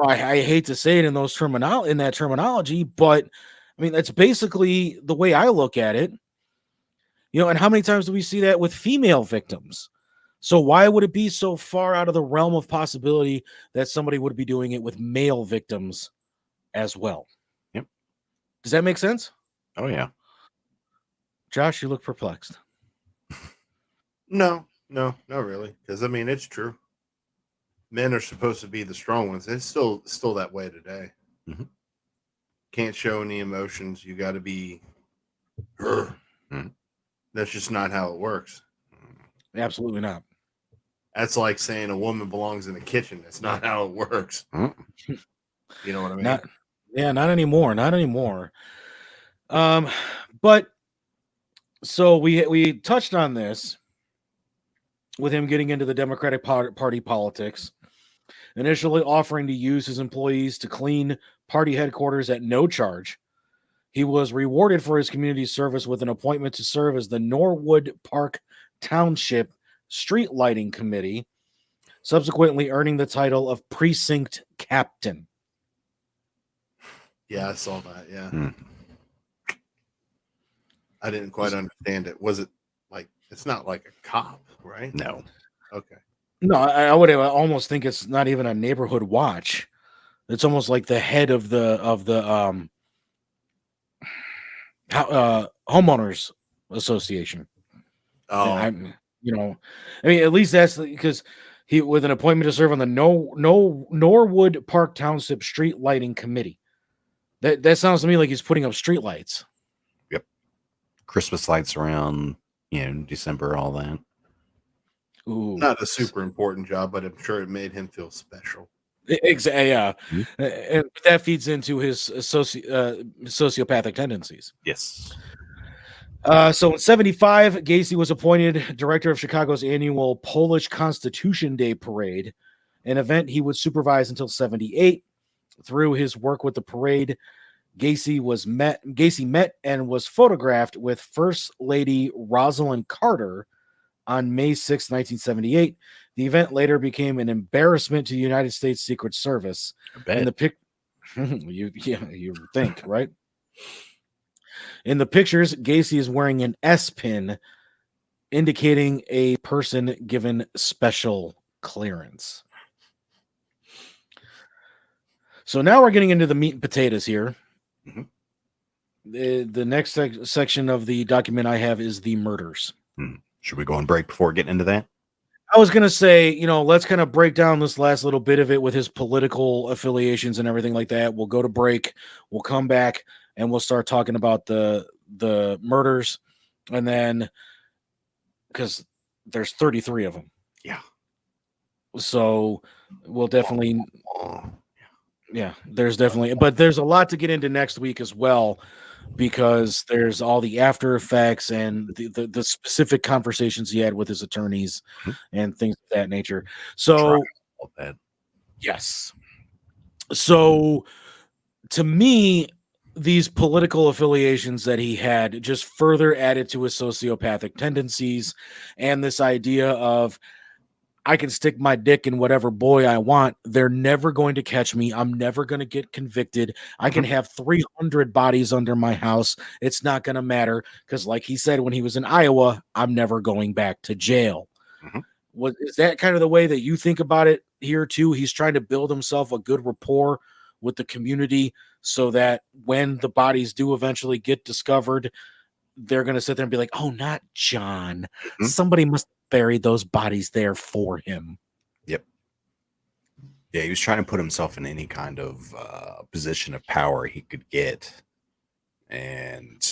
I hate to say it in that terminology, but I mean, that's basically the way I look at it. And how many times do we see that with female victims? So why would it be so far out of the realm of possibility that somebody would be doing it with male victims as well? Yep. Does that make sense? Oh yeah. Josh, you look perplexed. No, not really. Because I mean, it's true. Men are supposed to be the strong ones. It's still that way today. Mhm. Can't show any emotions. You got to be. Mhm. That's just not how it works. Absolutely not. That's like saying a woman belongs in the kitchen. That's not how it works. Mhm. You know what I mean? Not anymore. Not anymore. But so we touched on this with him getting into the Democratic Party politics, initially offering to use his employees to clean party headquarters at no charge. He was rewarded for his community service with an appointment to serve as the Norwood Park Township Street Lighting Committee, subsequently earning the title of Precinct Captain. Yeah, I saw that. Yeah. Mm. I didn't quite understand it. Was it like, it's not like a cop, right? No. Okay. No, I would almost think it's not even a neighborhood watch. It's almost like the head of the homeowners association. Oh, I mean, at least that's because he, with an appointment to serve on the Norwood Park Township Street Lighting Committee. That sounds to me like he's putting up street lights. Yep. Christmas lights around, December, all that. Ooh, not a super important job, but I'm sure it made him feel special. exactly. Yeah, Mhm. and that feeds into his sociopathic tendencies. Yes. So in 1975, Gacy was appointed director of Chicago's annual Polish Constitution Day Parade, an event he would supervise until 1978. Through his work with the parade, Gacy met and was photographed with First Lady Rosalind Carter on May 6, 1978. The event later became an embarrassment to the United States Secret Service. I bet. In the you think, right? In the pictures, Gacy is wearing an S pin, indicating a person given special clearance. So now we're getting into the meat and potatoes here. Mhm. The next section of the document I have is the murders. Should we go on break before getting into that? I was going to say, let's kind of break down this last little bit of it with his political affiliations and everything like that. We'll go to break. We'll come back and we'll start talking about the murders. And then, because there's 33 of them. Yeah. So we'll definitely, Yeah, there's definitely, but there's a lot to get into next week as well, because there's all the after effects and the specific conversations he had with his attorneys Mhm. and things of that nature. Trial, So, all that. yes. So, to me, these political affiliations that he had just further added to his sociopathic tendencies and this idea of I can stick my dick in whatever boy I want. They're never going to catch me. I'm never going to get convicted. I can have 300 bodies under my house. It's not going to matter because, like he said when he was in Iowa, I'm never going back to jail. Mhm. What is that kind of the way that you think about it here too? He's trying to build himself a good rapport with the community so that when the bodies do eventually get discovered, they're going to sit there and be like, oh, not John. Mhm. Somebody must have buried those bodies there for him. Yep. Yeah, he was trying to put himself in any kind of position of power he could get, and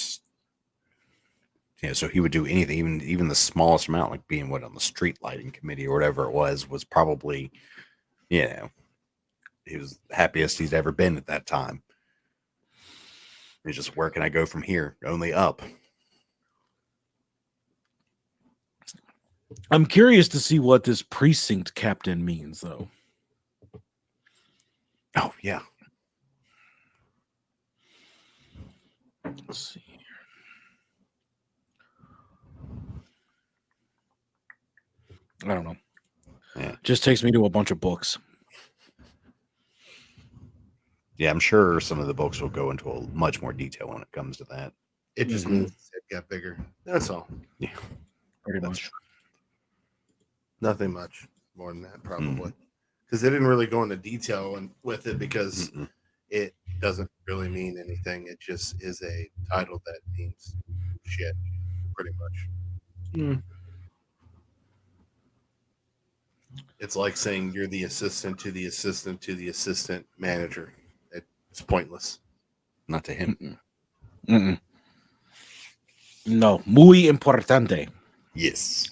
so he would do anything, even the smallest amount, like being on the street lighting committee or whatever it was probably, he was the happiest he's ever been at that time. He's just, where can I go from here? Only up. I'm curious to see what this precinct captain means, though. Oh, yeah. Let's see. I don't know. Yeah. Just takes me to a bunch of books. Yeah, I'm sure some of the books will go into a much more detail when it comes to that. It just means it got bigger. That's all. Yeah. Pretty That's much. Nothing much more than that, probably. Because they didn't really go into detail with it because it doesn't really mean anything. It just is a title that means shit, pretty much. It's like saying you're the assistant to the assistant to the assistant manager. It's pointless. Not to him. No, muy importante. Yes.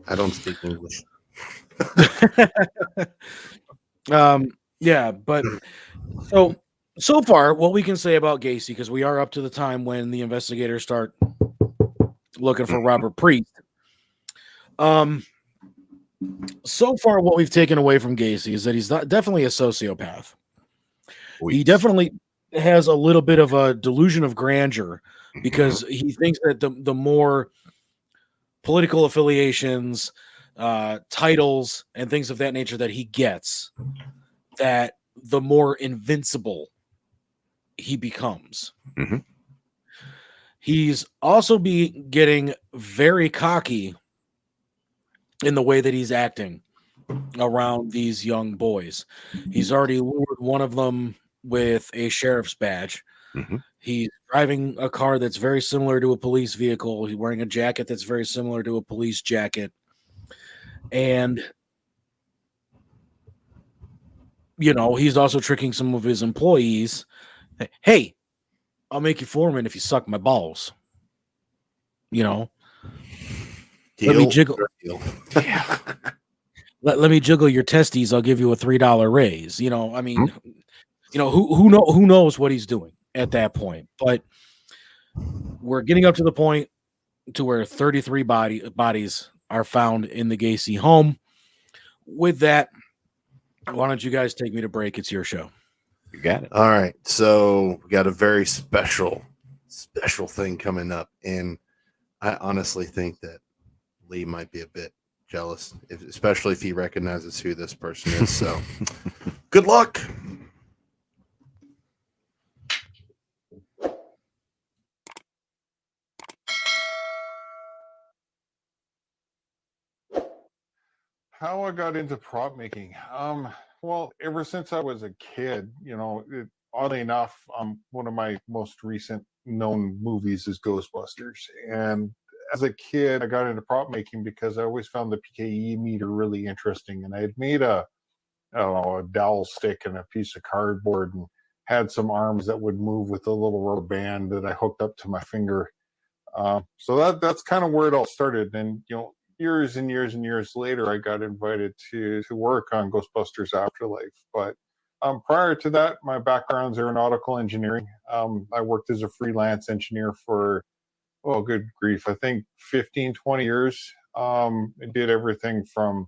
I don't speak English. Yeah, but so far, what we can say about Gacy, because we are up to the time when the investigators start looking for Robert Priest. So far, what we've taken away from Gacy is that he's definitely a sociopath. He definitely has a little bit of a delusion of grandeur because he thinks that the more political affiliations, titles, and things of that nature that he gets, that the more invincible he becomes. He's also getting very cocky in the way that he's acting around these young boys. He's already lured one of them with a sheriff's badge. He's driving a car that's very similar to a police vehicle. He's wearing a jacket that's very similar to a police jacket. And, he's also tricking some of his employees. Hey, I'll make you foreman if you suck my balls. Let me jiggle. Yeah. Let me jiggle your testes. I'll give you a $3 raise. Who knows what he's doing at that point? But we're getting up to the point to where 33 bodies are found in the Gacy home. With that, why don't you guys take me to break? It's your show. You got it. All right. So we got a very special thing coming up. And I honestly think that Lee might be a bit jealous, especially if he recognizes who this person is. So good luck. How I got into prop making. Well, ever since I was a kid, oddly enough, one of my most recent known movies is Ghostbusters. And as a kid, I got into prop making because I always found the PKE meter really interesting. And I had made a dowel stick and a piece of cardboard and had some arms that would move with a little rubber band that I hooked up to my finger. So that's kind of where it all started. And, years and years and years later, I got invited to work on Ghostbusters Afterlife. But Prior to that, my background's aeronautical engineering. I worked as a freelance engineer for, oh, good grief, I think 15, 20 years. I did everything from,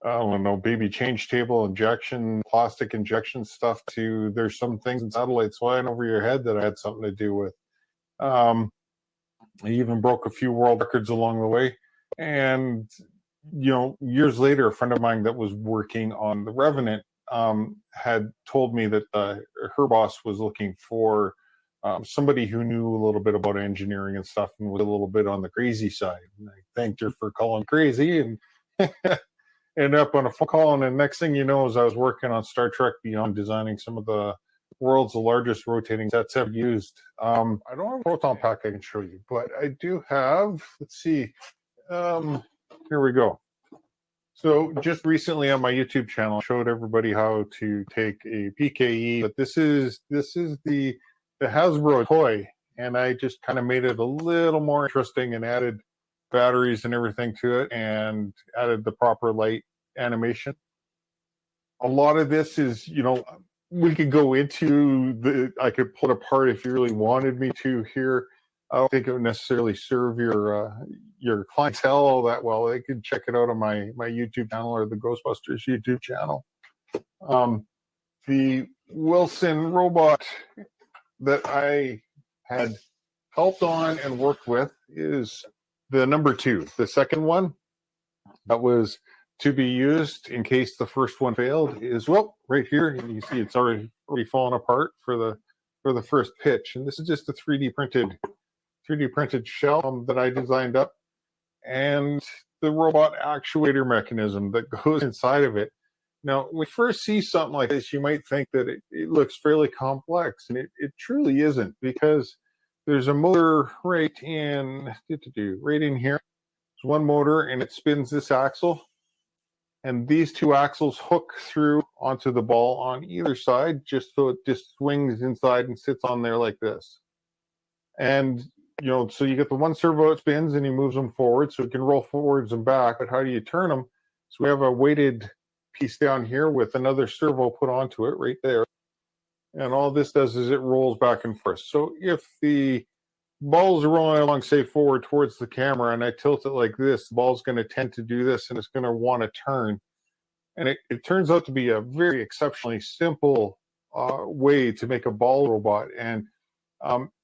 I don't know, baby change table injection, plastic injection stuff to there's some things in satellites flying over your head that I had something to do with. I even broke a few world records along the way. And, years later, a friend of mine that was working on The Revenant had told me that her boss was looking for somebody who knew a little bit about engineering and stuff and was a little bit on the crazy side. And I thanked her for calling crazy and ended up on a phone call. And the next thing you know is I was working on Star Trek Beyond, designing some of the world's largest rotating sets ever used. I don't have a proton pack I can show you, but I do have, let's see, here we go. So just recently on my YouTube channel, I showed everybody how to take a PKE, but this is the Hasbro toy, and I just kind of made it a little more interesting and added batteries and everything to it and added the proper light animation. A lot of this is, we could go into I could pull it apart if you really wanted me to here. I don't think it would necessarily serve your clientele all that well. They could check it out on my YouTube channel or the Ghostbusters YouTube channel. The Wilson robot that I had helped on and worked with is the number 2. The second one that was to be used in case the first one failed is, well, right here. And you see it's already fallen apart for the first pitch. And this is just a 3D printed shell that I designed up, and the robot actuator mechanism that goes inside of it. Now, when we first see something like this, you might think that it looks fairly complex, and it truly isn't, because there's a motor right in here. There's one motor, and it spins this axle, and these 2 axles hook through onto the ball on either side, just so it just swings inside and sits on there like this. And so you get the one servo, it spins and he moves them forward, so it can roll forwards and back. But how do you turn them? So we have a weighted piece down here with another servo put onto it right there. And all this does is it rolls back and forth. So if the ball's rolling along, say, forward towards the camera, and I tilt it like this, the ball's going to tend to do this, and it's going to want to turn. And it turns out to be a very exceptionally simple way to make a ball robot. And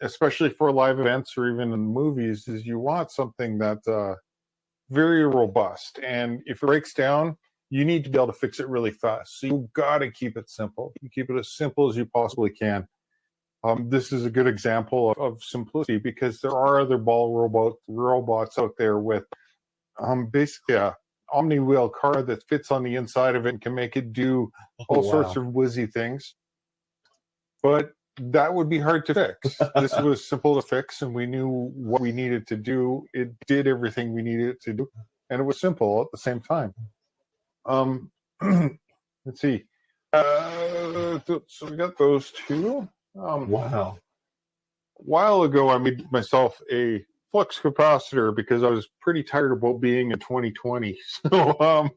especially for live events or even in movies, is you want something that's very robust. And if it breaks down, you need to be able to fix it really fast. So you got to keep it simple. You keep it as simple as you possibly can. This is a good example of simplicity, because there are other ball robots out there with basically a omni-wheel car that fits on the inside of it and can make it do all sorts of whizzy things. But that would be hard to fix. This was simple to fix, and we knew what we needed to do. It did everything we needed it to do, and it was simple at the same time. Let's see. So we got those 2. Wow. A while ago, I made myself a flux capacitor because I was pretty tired about being in 2020. So,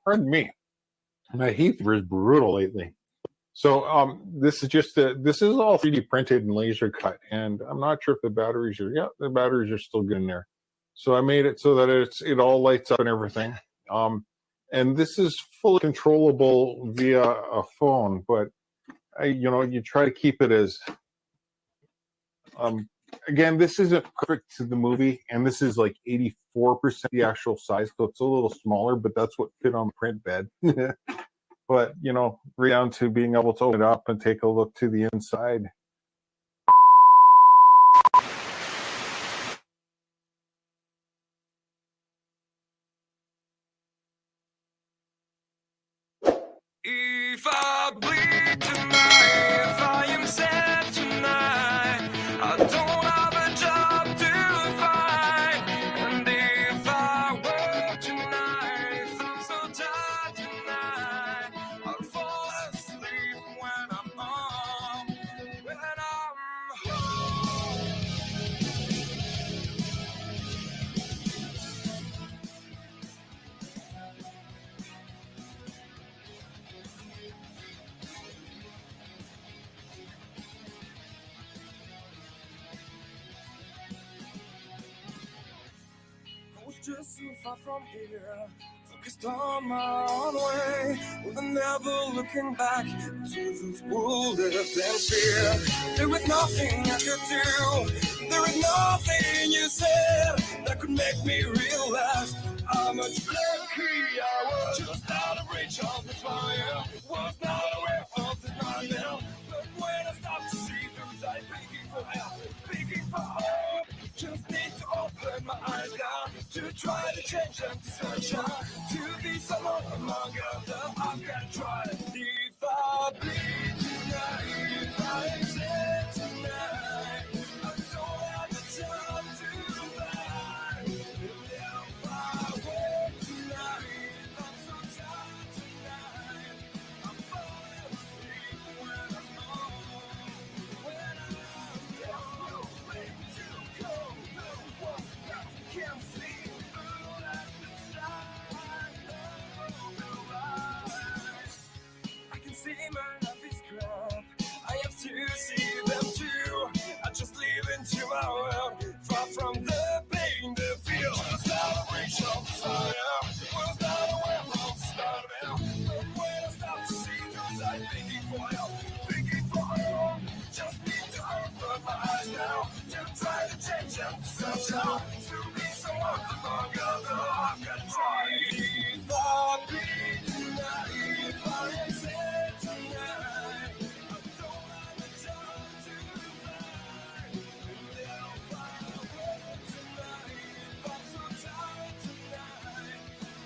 pardon me. My heat is brutal lately. So this is all 3D printed and laser cut, and I'm not sure if the batteries are still good in there. So I made it so that it all lights up and everything. And this is fully controllable via a phone, but you try to keep it as again, this isn't perfect to the movie, and this is like 84% the actual size, so it's a little smaller, but that's what fit on the print bed. But, right down to being able to open it up and take a look to the inside. If I bleed tonight, if I am sad tonight, I don't have a job to find. And if I work tonight, if I'm so tired tonight, I'll fall asleep when I'm home. When I'm home. far from here, focused on my own way, with never looking back to those who lived in fear. There was nothing I could do, there was nothing you said that could make me realize how much lucky I was. Just out of reach of the fire, was not aware of the nightmare. But when I stopped to see those eyes begging for help, begging for hope, just need to open my eyes now to try to change them to sunshine, to be someone among others. I've got to try. If I bleed tonight, if I am sad tonight, I don't have the time to find. If I wait tonight, I'm so tired tonight, I'm falling asleep when I'm home. When I'm there's no way to go, no one else can see through that side. I can see my life is crap, I have to see them too. I just live into my world, far from the pain, the feel. Was not a reach of desire, was not aware of the start of it. But when I stop to see those eyes begging for help, begging for help, just need to open my eyes now to try to change them to sunshine, to be someone among others. I've got to try. If I bleed tonight, if I am sad tonight, I don't have the time to find. And if I wait tonight, if I'm so tired tonight,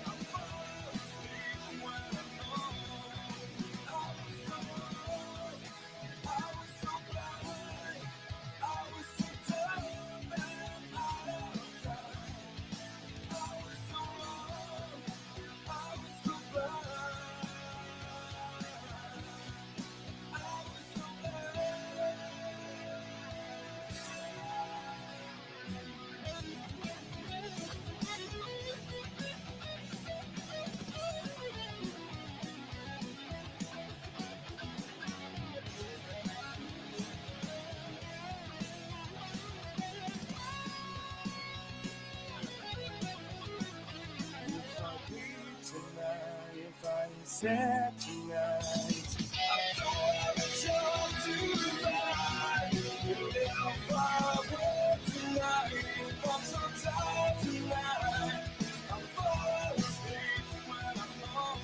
I'm falling asleep when I'm home. I was so blind, I was so dumb, and out of time. I was so wrong, I was so blind, I was so blind. If I bleed tonight, if I'm sad tonight, I don't have a job to find. If I wait tonight, if I'm so tired tonight, I'm falling asleep when I'm home.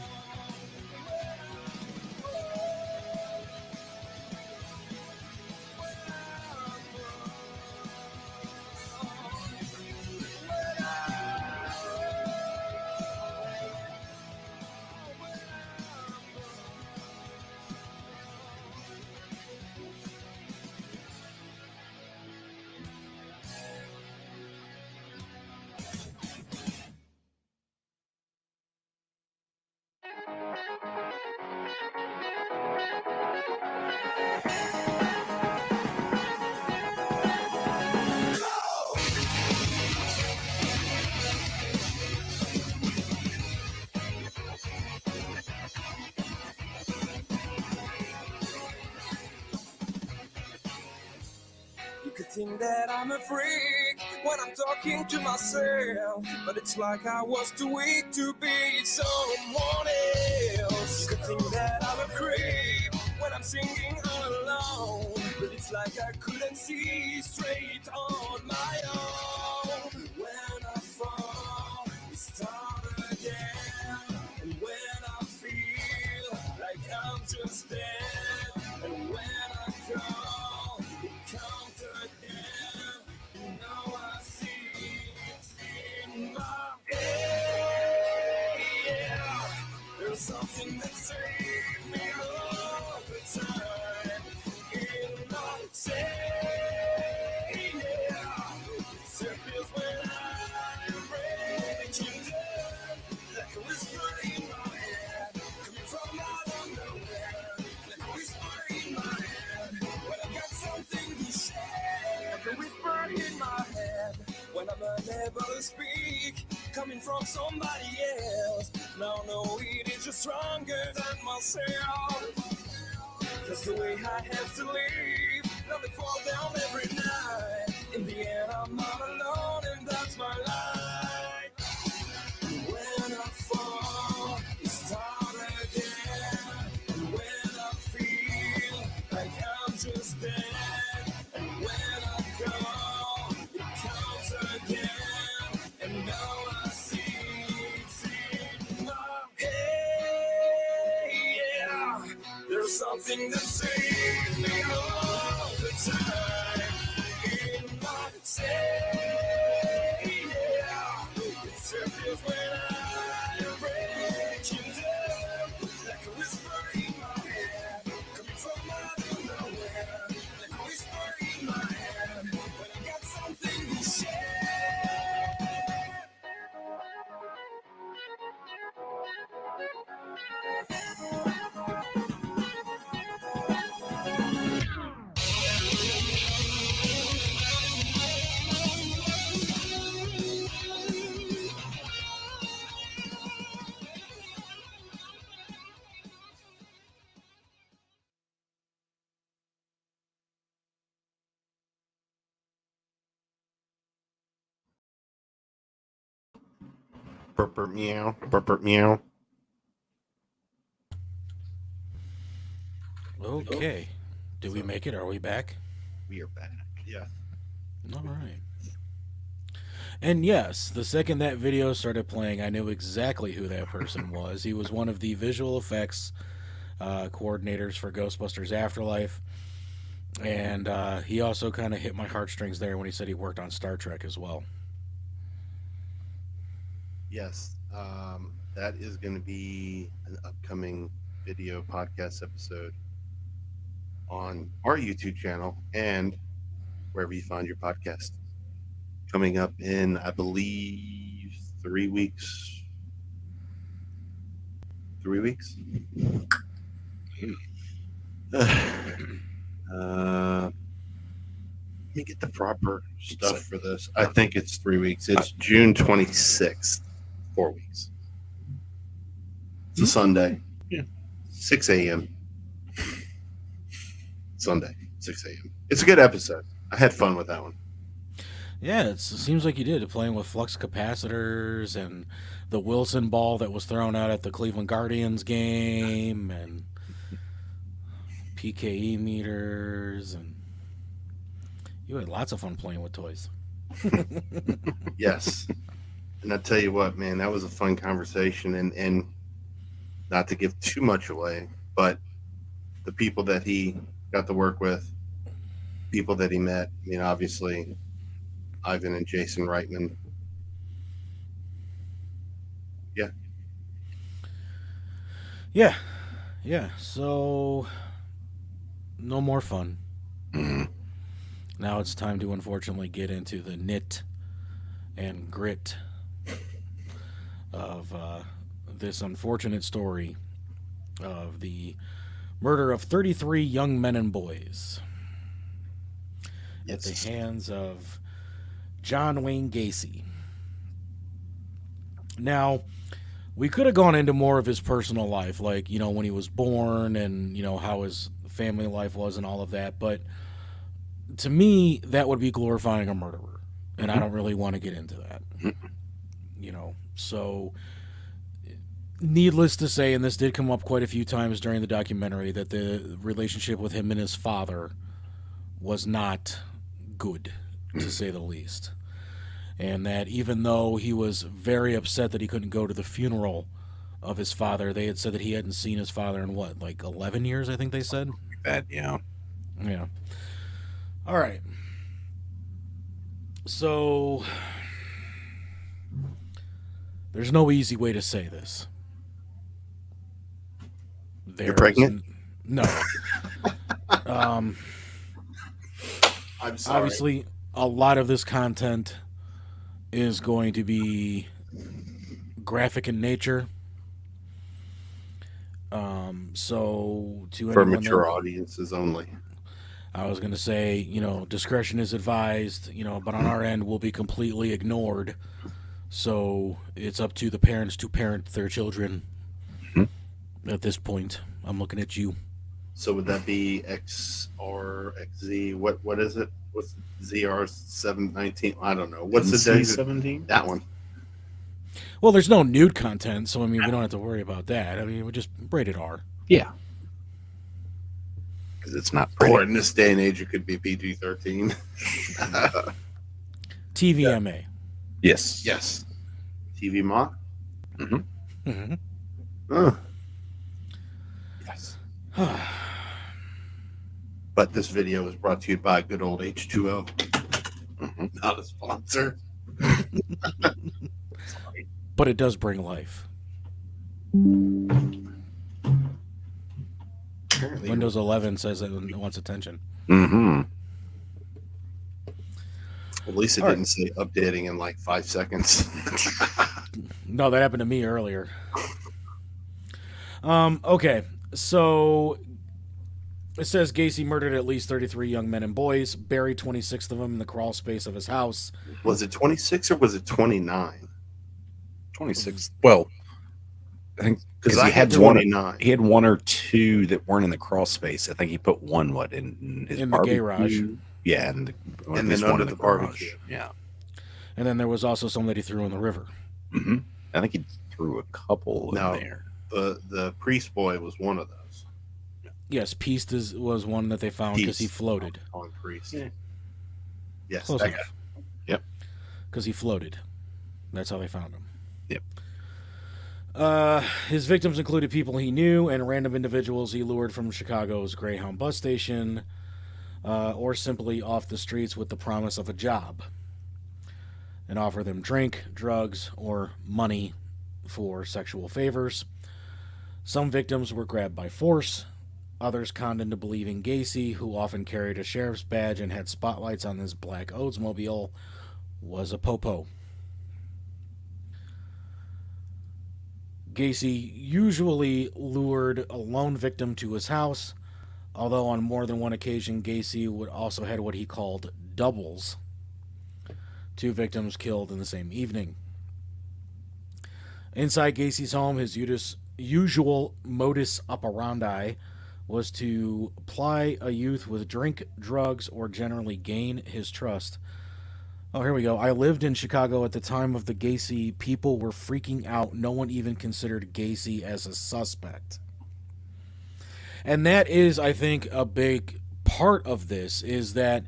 You could think that I'm a freak when I'm talking to myself, but it's like I was too weak to be someone else. You could think that I'm a creep when I'm singing all alone, but it's like I couldn't see straight on my own. When I fall, we start again, and when I feel like I'm just dead, and when I call, it comes again. Now I see it in my head. Yeah. There's something that saves me all the time. In my say, yeah. It appears when I'm breaking down, like a whisper in my head, coming from out of nowhere, like a whisper in my head, when I got something to say, like a whisper in my head, when I'm unable to speak, coming from somebody else. Now no, it is just stronger than myself. That's the way I have to live. Now they fall down every night. In the end, I'm not alone, and that's my life. something that saves me all the time. In my say, yeah, it surfaces when I'm breaking down, like a whisper in my head, coming from out of nowhere, like a whisper in my head, when I got something to share. Burp, burp, meow. Burp, burp, meow. Okay. Did we make it? Are we back? We are back. Yeah. All right. And yes, the second that video started playing, I knew exactly who that person was. He was one of the visual effects coordinators for Ghostbusters Afterlife. And he also kind of hit my heartstrings there when he said he worked on Star Trek as well. Yes. That is going to be an upcoming video podcast episode on our YouTube channel and wherever you find your podcast. Coming up in, I believe, 3 weeks. 3 weeks? Let me get the proper stuff for this. I think it's 3 weeks. It's June 26th. 4 weeks. It's a Sunday. Yeah. 6 a.m. Sunday, 6 a.m. It's a good episode. I had fun with that one. Yeah, it seems like you did, playing with flux capacitors and the Wilson ball that was thrown out at the Cleveland Guardians game and PKE meters, and you had lots of fun playing with toys. Yes. And I tell you what, man, that was a fun conversation. And not to give too much away, but the people that he got to work with, people that he met, I mean, obviously, Ivan and Jason Reitman. Yeah. Yeah. Yeah. So, no more fun. Now it's time to unfortunately get into the knit and grit of this unfortunate story of the murder of 33 young men and boys at the hands of John Wayne Gacy. Now, we could have gone into more of his personal life, like, you know, when he was born and, you know, how his family life was and all of that, but to me, that would be glorifying a murderer, and I don't really want to get into that. You know, so needless to say, and this did come up quite a few times during the documentary, that the relationship with him and his father was not good, to say the least. And that even though he was very upset that he couldn't go to the funeral of his father, they had said that he hadn't seen his father in what, like 11 years, I think they said? That, yeah. Yeah. All right. So, there's no easy way to say this. You're pregnant? No. I'm sorry. Obviously, a lot of this content is going to be graphic in nature. So to For anyone mature that, audiences only. I was going to say, you know, discretion is advised, you know, but on our end, we'll be completely ignored. So it's up to the parents to parent their children. At this point, I'm looking at you. So would that be XR, XZ? What is it? What's ZR 719? I don't know. What's the date? 17? That one. Well, there's no nude content, so I mean, we don't have to worry about that. I mean, we just rated R. Yeah. Because it's not pretty. Or in this day and age, it could be PG-13. TVMA. Yes. Yes. TV Ma? Mm-hmm. Oh. Yes. But this video is brought to you by good old H2O. Mhm. Not a sponsor. But it does bring life. Apparently, Windows 11 says it wants attention. Mm-hmm. at least it All right. didn't say updating in like 5 seconds. No, that happened to me earlier. Okay, so it says Gacy murdered at least 33 young men and boys, buried 26 of them in the crawl space of his house. Was it 26 or was it 29? 26. Well, I think Because he I had one. 29. He had one or two that weren't in the crawl space. I think he put one in his In the barbecue. garage. Yeah, and And then under the barbecue. Yeah. And then there was also some that he threw in the river. Mm-hmm. I think he threw a couple No. in there. The priest boy was one of those. Yes, Peace was one that they found because he Peace. floated. On priest. Yeah. Yes, Close that enough. Yep. Because he floated. That's how they found him. Yep. His victims included people he knew and random individuals he lured from Chicago's Greyhound bus station or simply off the streets with the promise of a job and offer them drink, drugs, or money for sexual favors. Some victims were grabbed by force. Others conned into believing Gacy, who often carried a sheriff's badge and had spotlights on his black Oldsmobile, was a popo. Gacy usually lured a lone victim to his house, although on more than one occasion Gacy would also had what he called doubles. 2 victims killed in the same evening. Inside Gacy's home, his usual modus operandi was to ply a youth with drink, drugs, or generally gain his trust. Oh, here we go. I lived in Chicago at the time of the Gacy. People were freaking out. No one even considered Gacy as a suspect. And that is, I think, a big part of this, is that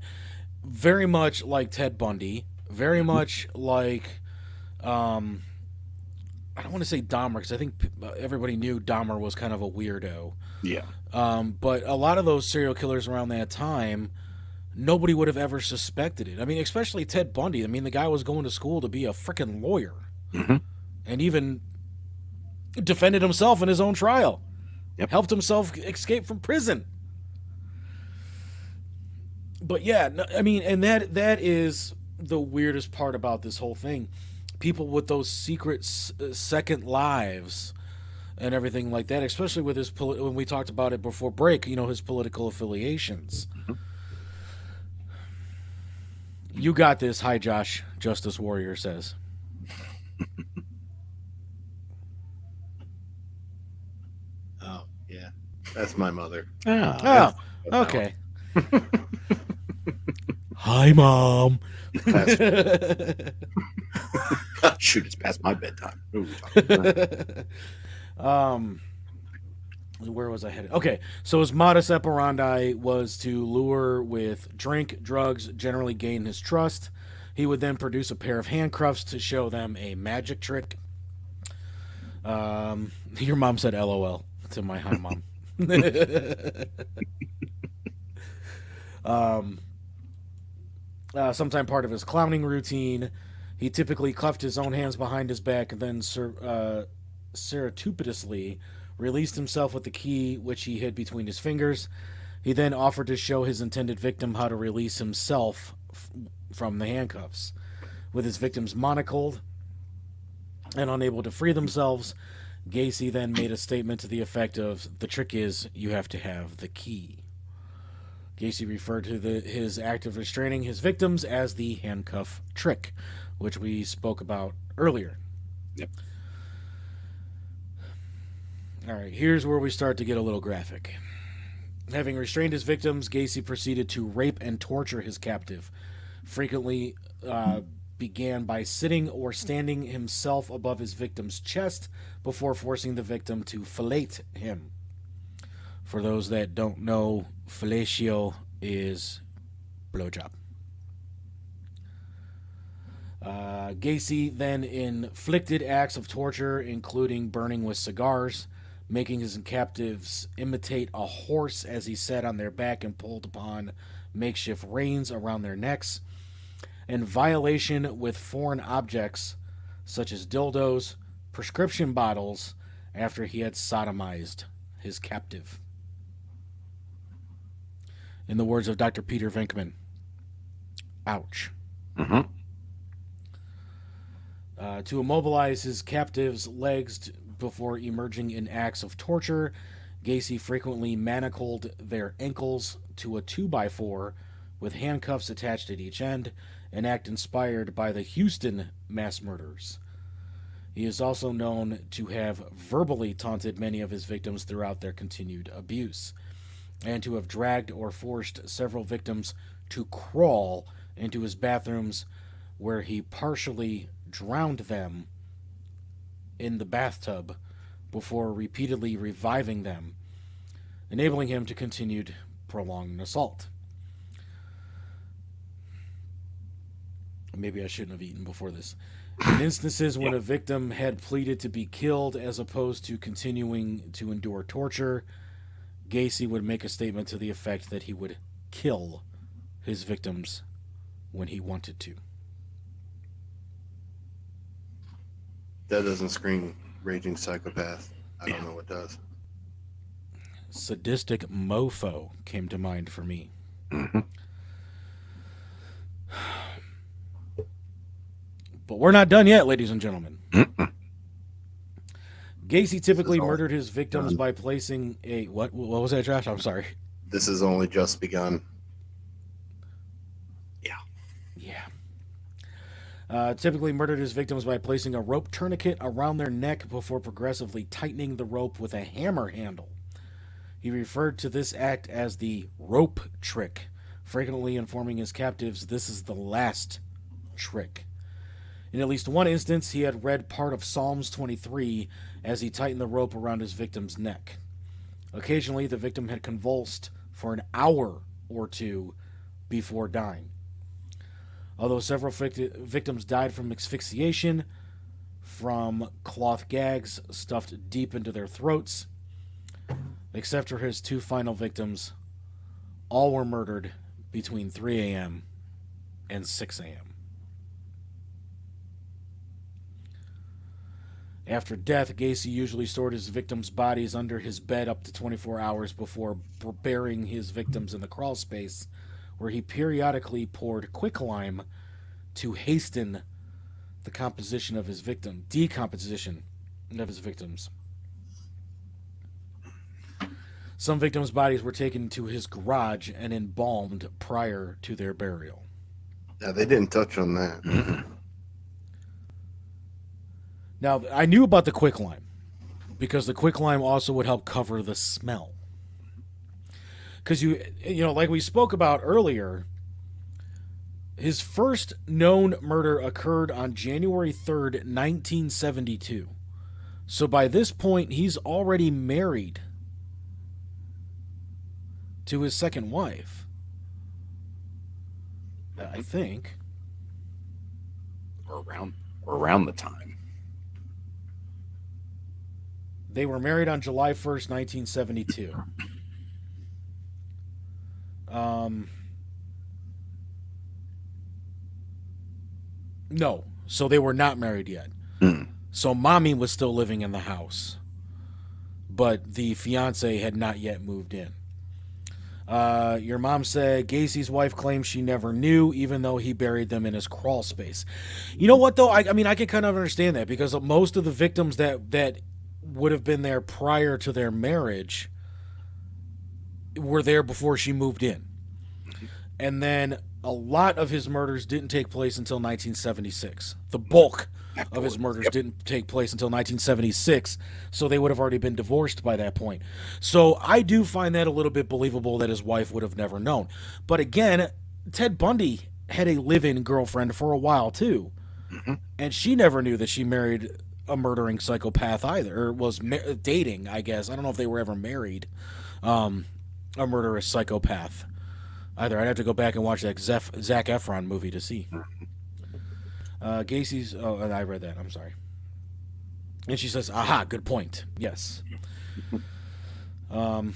very much like Ted Bundy, very much like, I don't want to say Dahmer, because I think everybody knew Dahmer was kind of a weirdo. Yeah. But a lot of those serial killers around that time, nobody would have ever suspected it. I mean, especially Ted Bundy. I mean, the guy was going to school to be a freaking lawyer. Mm-hmm. And even defended himself in his own trial. Yep. Helped himself escape from prison. But yeah, I mean, and that is the weirdest part about this whole thing. People with those secret second lives and everything like that, especially with his when we talked about it before break, his political affiliations. Mm-hmm. You got this. Hi, Josh. Justice Warrior says. Oh, yeah. That's my mother. Oh, okay. Hi, Mom. Shoot, it's past my bedtime. Ooh, where was I headed? Okay, so his modus operandi was to lure with drink, drugs, generally gain his trust. He would then produce a pair of handcuffs to show them a magic trick. Your mom said LOL to my hi, Mom. Sometime part of his clowning routine, he typically cuffed his own hands behind his back and then surreptitiously released himself with the key, which he hid between his fingers. He then offered to show his intended victim how to release himself from the handcuffs. With his victims monocled and unable to free themselves, Gacy then made a statement to the effect of, "The trick is you have to have the key." Gacy referred to his act of restraining his victims as the handcuff trick, which we spoke about earlier. Yep. All right, here's where we start to get a little graphic. Having restrained his victims, Gacy proceeded to rape and torture his captive. Frequently began by sitting or standing himself above his victim's chest before forcing the victim to fillet him. For those that don't know, fellatio is blowjob. Gacy then inflicted acts of torture, including burning with cigars, making his captives imitate a horse as he sat on their back and pulled upon makeshift reins around their necks, and violation with foreign objects such as dildos, prescription bottles, after he had sodomized his captive. In the words of Dr. Peter Venkman, ouch. Mm-hmm. To immobilize his captives' legs before emerging in acts of torture, Gacy frequently manacled their ankles to a 2x4 with handcuffs attached at each end, an act inspired by the Houston mass murders. He is also known to have verbally taunted many of his victims throughout their continued abuse, and to have dragged or forced several victims to crawl into his bathrooms, where he partially drowned them in the bathtub before repeatedly reviving them, enabling him to continue prolonged assault. Maybe I shouldn't have eaten before this. In instances when a victim had pleaded to be killed as opposed to continuing to endure torture, Gacy would make a statement to the effect that he would kill his victims when he wanted to. That doesn't scream raging psychopath. I don't know what does. Sadistic mofo came to mind for me. Mm-hmm. But we're not done yet, ladies and gentlemen. Mm-mm. Gacy typically all murdered his victims done. by placing a... What was that, Josh? I'm sorry. This has only just begun. Yeah. Typically murdered his victims by placing a rope tourniquet around their neck before progressively tightening the rope with a hammer handle. He referred to this act as the rope trick, frequently informing his captives this is the last trick. In at least one instance, he had read part of Psalms 23 as he tightened the rope around his victim's neck. Occasionally, the victim had convulsed for an hour or two before dying. Although several victims died from asphyxiation, from cloth gags stuffed deep into their throats, except for his two final victims, all were murdered between 3 a.m. and 6 a.m. After death, Gacy usually stored his victims' bodies under his bed up to 24 hours before burying his victims in the crawl space, where he periodically poured quicklime to hasten the decomposition of his victims. Some victims' bodies were taken to his garage and embalmed prior to their burial. Yeah, they didn't touch on that. Mm-mm. Now, I knew about the quicklime because the quicklime also would help cover the smell. Because you know, like we spoke about earlier, his first known murder occurred on January 3rd, 1972. So by this point, he's already married to his second wife, I think. Or around the time. They were married on July 1st, 1972. No, so they were not married yet. Mm. So mommy was still living in the house, but the fiance had not yet moved in. Your mom said Gacy's wife claims she never knew, even though he buried them in his crawl space. You know what, though? I mean, I can kind of understand that because most of the victims that would have been there prior to their marriage were there before she moved in. And then a lot of his murders didn't take place until 1976. The bulk of his murders didn't take place until 1976, so they would have already been divorced by that point. So I do find that a little bit believable that his wife would have never known. But again, Ted Bundy had a live-in girlfriend for a while too, and she never knew that she married a murdering psychopath either, or was dating, I guess. I don't know if they were ever married, a murderous psychopath either. I'd have to go back and watch that Zac Efron movie to see. Gacy's... Oh, I read that. I'm sorry. And she says, aha, good point. Yes. All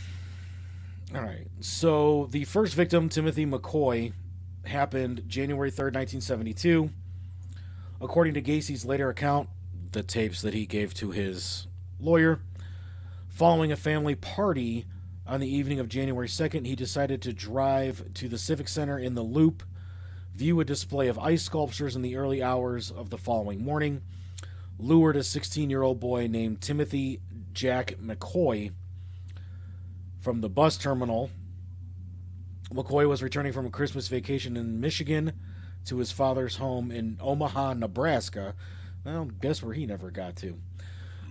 right. So the first victim, Timothy McCoy, happened January 3rd, 1972. According to Gacy's later account, the tapes that he gave to his lawyer, following a family party on the evening of January 2nd, he decided to drive to the Civic Center in the Loop, view a display of ice sculptures in the early hours of the following morning, lured a 16-year-old boy named Timothy Jack McCoy from the bus terminal. McCoy was returning from a Christmas vacation in Michigan to his father's home in Omaha, Nebraska. Well, guess where he never got to.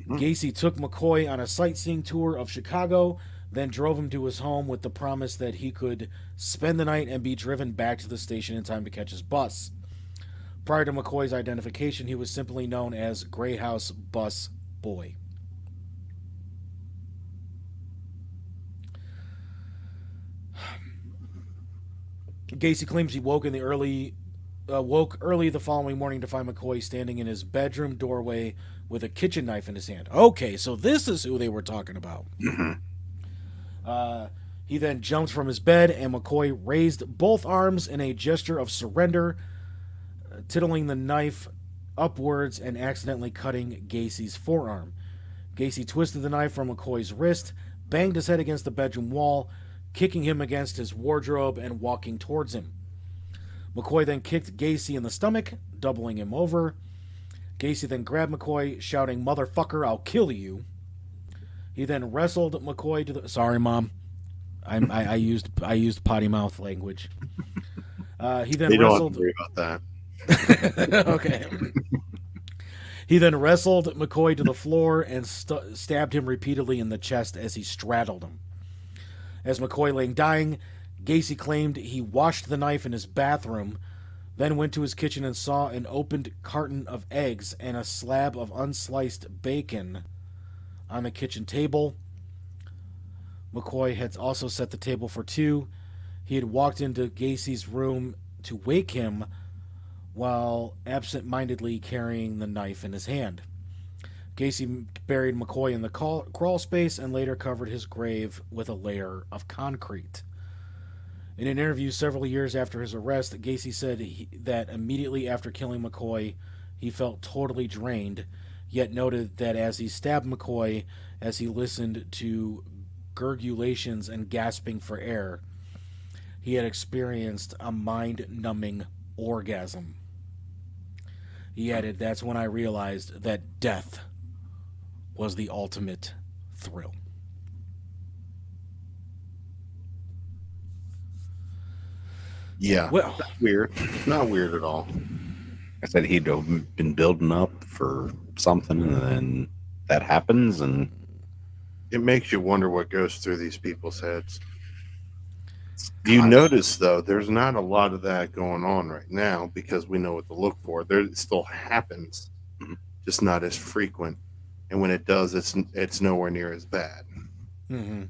Gacy took McCoy on a sightseeing tour of Chicago, then drove him to his home with the promise that he could spend the night and be driven back to the station in time to catch his bus. Prior to McCoy's identification, he was simply known as Gray House Bus Boy. Gacy claims he woke early the following morning to find McCoy standing in his bedroom doorway with a kitchen knife in his hand. Okay, so this is who they were talking about. He then jumped from his bed, and McCoy raised both arms in a gesture of surrender, tittling the knife upwards and accidentally cutting Gacy's forearm. Gacy twisted the knife from McCoy's wrist, banged his head against the bedroom wall, kicking him against his wardrobe and walking towards him. McCoy then kicked Gacy in the stomach, doubling him over. Gacy then grabbed McCoy, shouting, "Motherfucker, I'll kill you." He then wrestled McCoy to the... Sorry, Mom. I used potty mouth language. He then They wrestled... don't worry about that. Okay. He then wrestled McCoy to the floor and stabbed him repeatedly in the chest as he straddled him. As McCoy lay dying, Gacy claimed he washed the knife in his bathroom, then went to his kitchen and saw an opened carton of eggs and a slab of unsliced bacon on the kitchen table. McCoy had also set the table for two. He had walked into Gacy's room to wake him while absent-mindedly carrying the knife in his hand. Gacy buried McCoy in the crawl space and later covered his grave with a layer of concrete. In an interview several years after his arrest, Gacy said that immediately after killing McCoy, he felt totally drained, yet noted that as he stabbed McCoy, as he listened to gurgulations and gasping for air, he had experienced a mind-numbing orgasm. He added, "That's when I realized that death was the ultimate thrill." Yeah. Well, Weird. Not weird at all. I said he'd been building up for something, and then that happens, and It makes you wonder what goes through these people's heads. You notice, though, there's not a lot of that going on right now because we know what to look for. There it still happens, just not as frequent. And when it does, it's nowhere near as bad. mm-hmm.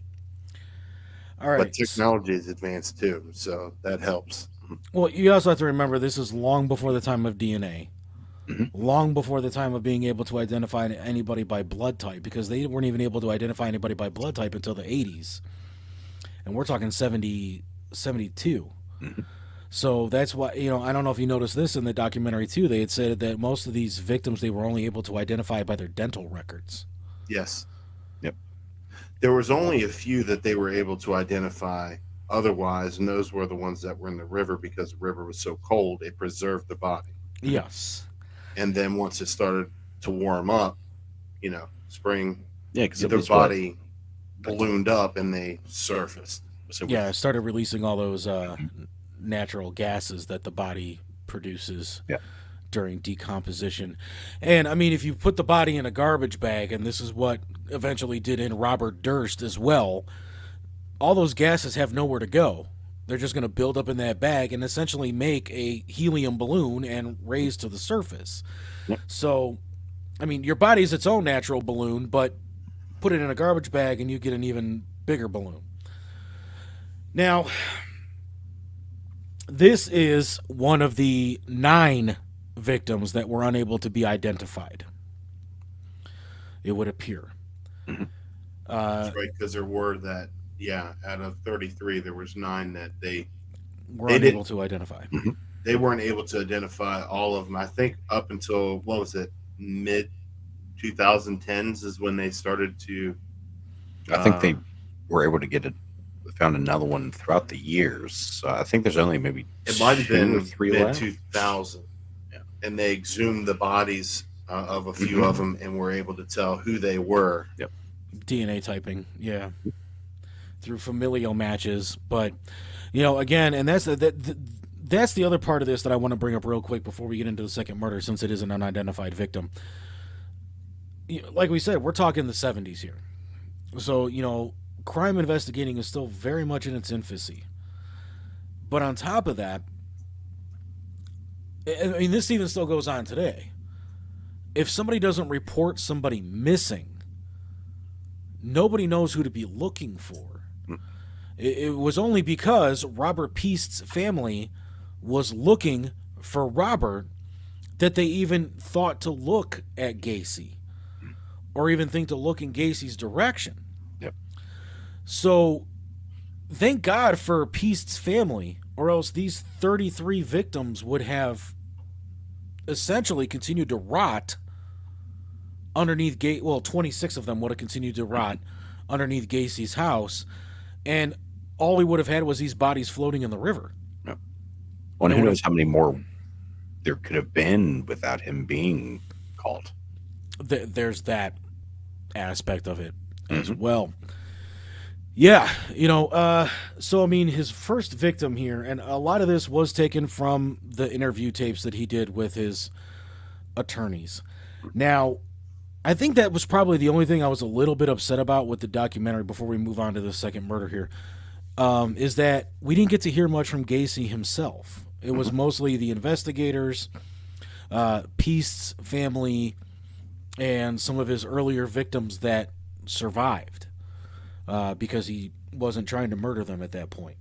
All right. But technology is advanced too, so that helps. Well, you also have to remember this is long before the time of DNA. Long before the time of being able to identify anybody by blood type, because they weren't even able to identify anybody by blood type until the 80s. And we're talking 72. So that's why, I don't know if you noticed this in the documentary too. They had said that most of these victims, they were only able to identify by their dental records. Yes. Yep. There was only a few that they were able to identify otherwise, and those were the ones that were in the river because the river was so cold, it preserved the body. Yes. And then once it started to warm up, spring, yeah, because their body ballooned up and they surfaced. So Yeah, it started releasing all those natural gases that the body produces during decomposition. And I mean, if you put the body in a garbage bag, and this is what eventually did in Robert Durst as well, all those gases have nowhere to go. They're just going to build up in that bag and essentially make a helium balloon and raise to the surface. Yep. So, I mean, your body's its own natural balloon, but put it in a garbage bag and you get an even bigger balloon. Now, this is one of the 9 victims that were unable to be identified, it would appear. That's right, because there were that. Yeah, out of 33, there was 9 that We're They unable didn't- to identify. they weren't able to identify all of them. I think up until what was it, mid 2010s is when they started to. I think they were able to get it. Found another one throughout the years. I think there's only maybe It might have 2 or been 3 mid left. 2000. Yeah. And they exhumed the bodies of a few of them and were able to tell who they were. DNA typing, yeah, through familial matches. But again, and that's the other part of this that I want to bring up real quick before we get into the second murder, since it is an unidentified victim. Like we said, we're talking the 70s here, so crime investigating is still very much in its infancy. But on top of that, I mean, this even still goes on today. If somebody doesn't report somebody missing, nobody knows who to be looking for. It was only because Robert Peast's family was looking for Robert that they even thought to look at Gacy, or even think to look in Gacy's direction. Yep. So thank God for Peast's family, or else these 33 victims would have essentially continued to rot underneath 26 of them would have continued to rot underneath Gacy's house, and all we would have had was these bodies floating in the river. Yep. Well, and who knows how many more there could have been without him being caught. There's that aspect of it as well. Yeah, so I mean, his first victim here, and a lot of this was taken from the interview tapes that he did with his attorneys. Now, I think that was probably the only thing I was a little bit upset about with the documentary before we move on to the second murder here, is that we didn't get to hear much from Gacy himself. It was mostly the investigators, Peast's family, and some of his earlier victims that survived, because he wasn't trying to murder them at that point.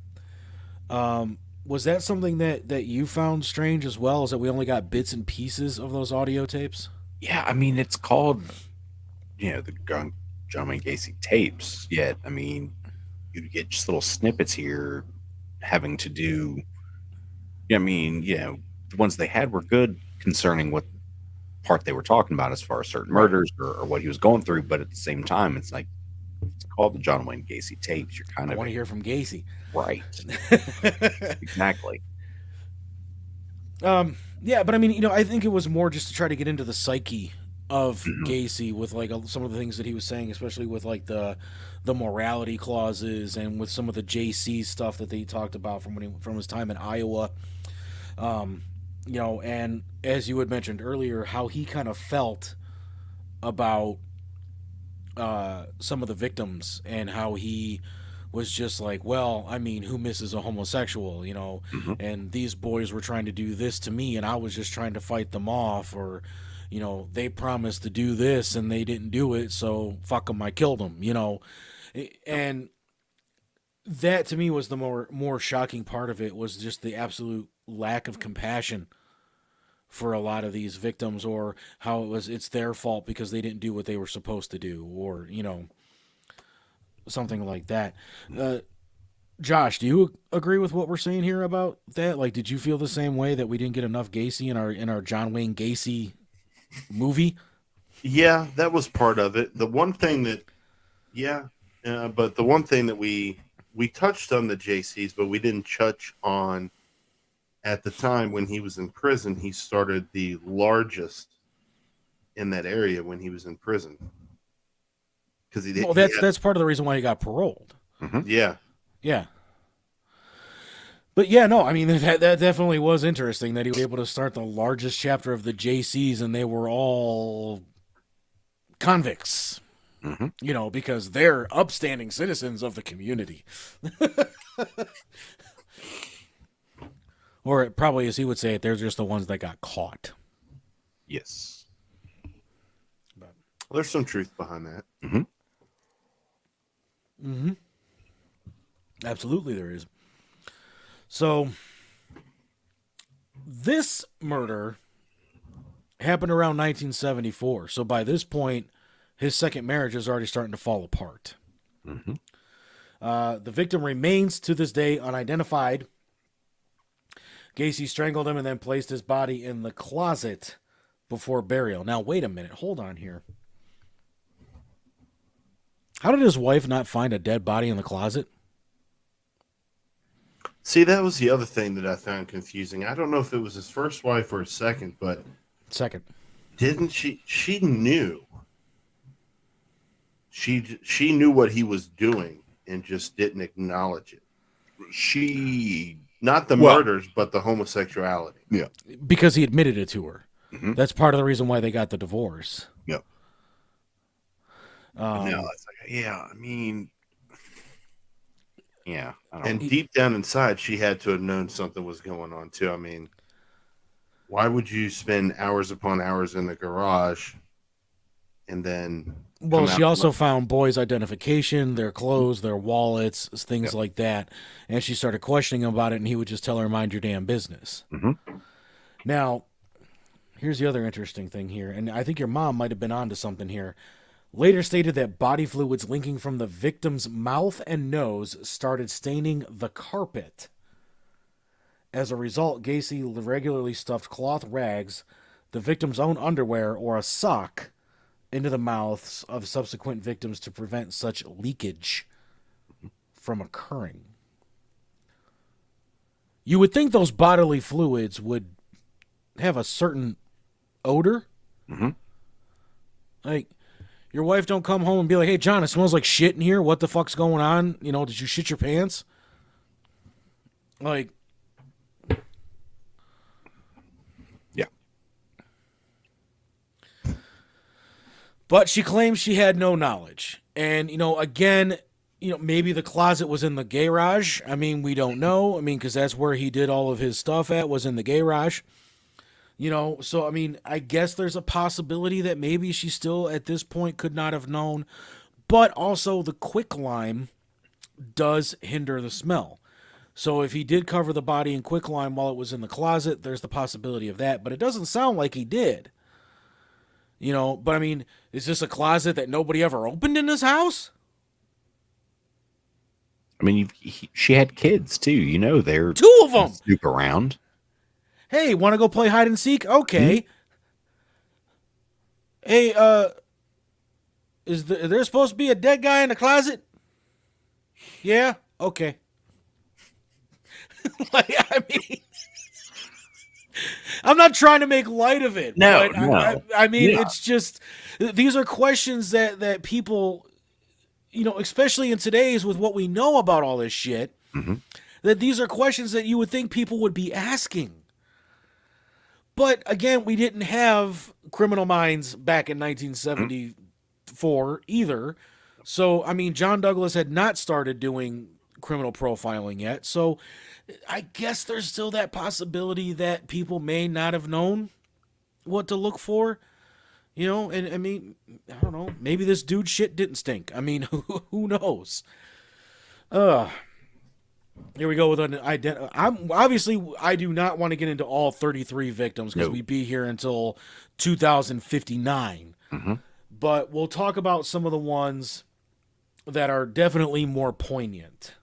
Was that something that you found strange as well, is that we only got bits and pieces of those audio tapes? Yeah, I mean, it's called, the John Wayne Gacy tapes. Yet, I mean, you get just little snippets here having to do. The ones they had were good concerning what part they were talking about as far as certain murders or what he was going through. But at the same time, it's like, it's called the John Wayne Gacy tapes. You're kind I of want to hear from Gacy. right. Exactly. Yeah, but I mean, I think it was more just to try to get into the psyche of Gacy with like some of the things that he was saying, especially with like the morality clauses and with some of the JC stuff that they talked about from his time in Iowa. And as you had mentioned earlier, how he kind of felt about some of the victims, and how he was just like, well, I mean, who misses a homosexual, and these boys were trying to do this to me and I was just trying to fight them off, or, they promised to do this and they didn't do it, so fuck them, I killed them, and that to me was the more shocking part of it, was just the absolute lack of compassion for a lot of these victims, or how it's their fault because they didn't do what they were supposed to do, or, something like that. Josh, do you agree with what we're saying here about that? Like, did you feel the same way, that we didn't get enough Gacy in our John Wayne Gacy movie? Yeah, that was part of it. The one thing that, but the one thing that we touched on the JCs, but we didn't touch on, at the time when he was in prison, he started the largest in that area when he was in prison. Because that's part of the reason why he got paroled. Yeah. Yeah. But yeah, no, I mean, that definitely was interesting that he was able to start the largest chapter of the JCs, and they were all convicts, because they're upstanding citizens of the community. Or probably, as he would say it, they're just the ones that got caught. Yes. Well, there's some truth behind that. Absolutely there is. So, this murder happened around 1974. So by this point, his second marriage is already starting to fall apart. Mhm. The victim remains to this day unidentified. Gacy strangled him and then placed his body in the closet before burial. Now, wait a minute. Hold on here. How did his wife not find a dead body in the closet? See, that was the other thing that I found confusing. I don't know if it was his first wife or his second, but Second. didn't she knew. She knew what he was doing and just didn't acknowledge it. She Not the Well- murders, but the homosexuality. Because he admitted it to her. Mhm. That's part of the reason why they got the divorce. Yep. Um, No, it's like, yeah, I mean, yeah, I don't And deep down inside, she had to have known something was going on too. I mean, why would you spend hours upon hours in the garage and then Well, come she out also found boys' identification, their clothes, their wallets, things like that. And she started questioning him about it, and he would just tell her, mind your damn business. Mhm. Now, here's the other interesting thing here, and I think your mom might have been onto something here. Later stated that body fluids linking from the victim's mouth and nose started staining the carpet. As a result, Gacy regularly stuffed cloth rags, the victim's own underwear, or a sock into the mouths of subsequent victims to prevent such leakage from occurring. You would think those bodily fluids would have a certain odor. Mhm. Like, your wife don't come home and be like, hey, John, it smells like shit in here. What the fuck's going on? You know, did you shit your pants? Like, Yeah. But she claims she had no knowledge. And, you know, again, you know, maybe the closet was in the garage. I mean, we don't know. I mean, because that's where he did all of his stuff at, was in the garage. You know, so, I mean, I guess there's a possibility that maybe she still, at this point, could not have known. But also, the quicklime does hinder the smell. So if he did cover the body in quicklime while it was in the closet, there's the possibility of that. But it doesn't sound like he did. You know, but I mean, is this a closet that nobody ever opened in this house? I mean, she had kids too. You know, they're Two of them. snoop around. Hey, want to go play hide and seek? Okay. Hey, is there supposed to be a dead guy in the closet? Yeah. Okay. Like, I mean, I'm not trying to make light of it. No, but no. I mean, Yeah. it's just, these are questions that people, you know, especially in today's with what we know about all this shit, Mhm. that these are questions that you would think people would be asking. But again, we didn't have Criminal Minds back in 1974 either. So, I mean, John Douglas had not started doing criminal profiling yet. So, I guess there's still that possibility that people may not have known what to look for. You know, and I mean, I don't know. Maybe this dude's shit didn't stink. I mean, who knows? Here we go with an I do not want to get into all 33 victims because No. we'd be here until 2059. Mhm. But we'll talk about some of the ones that are definitely more poignant.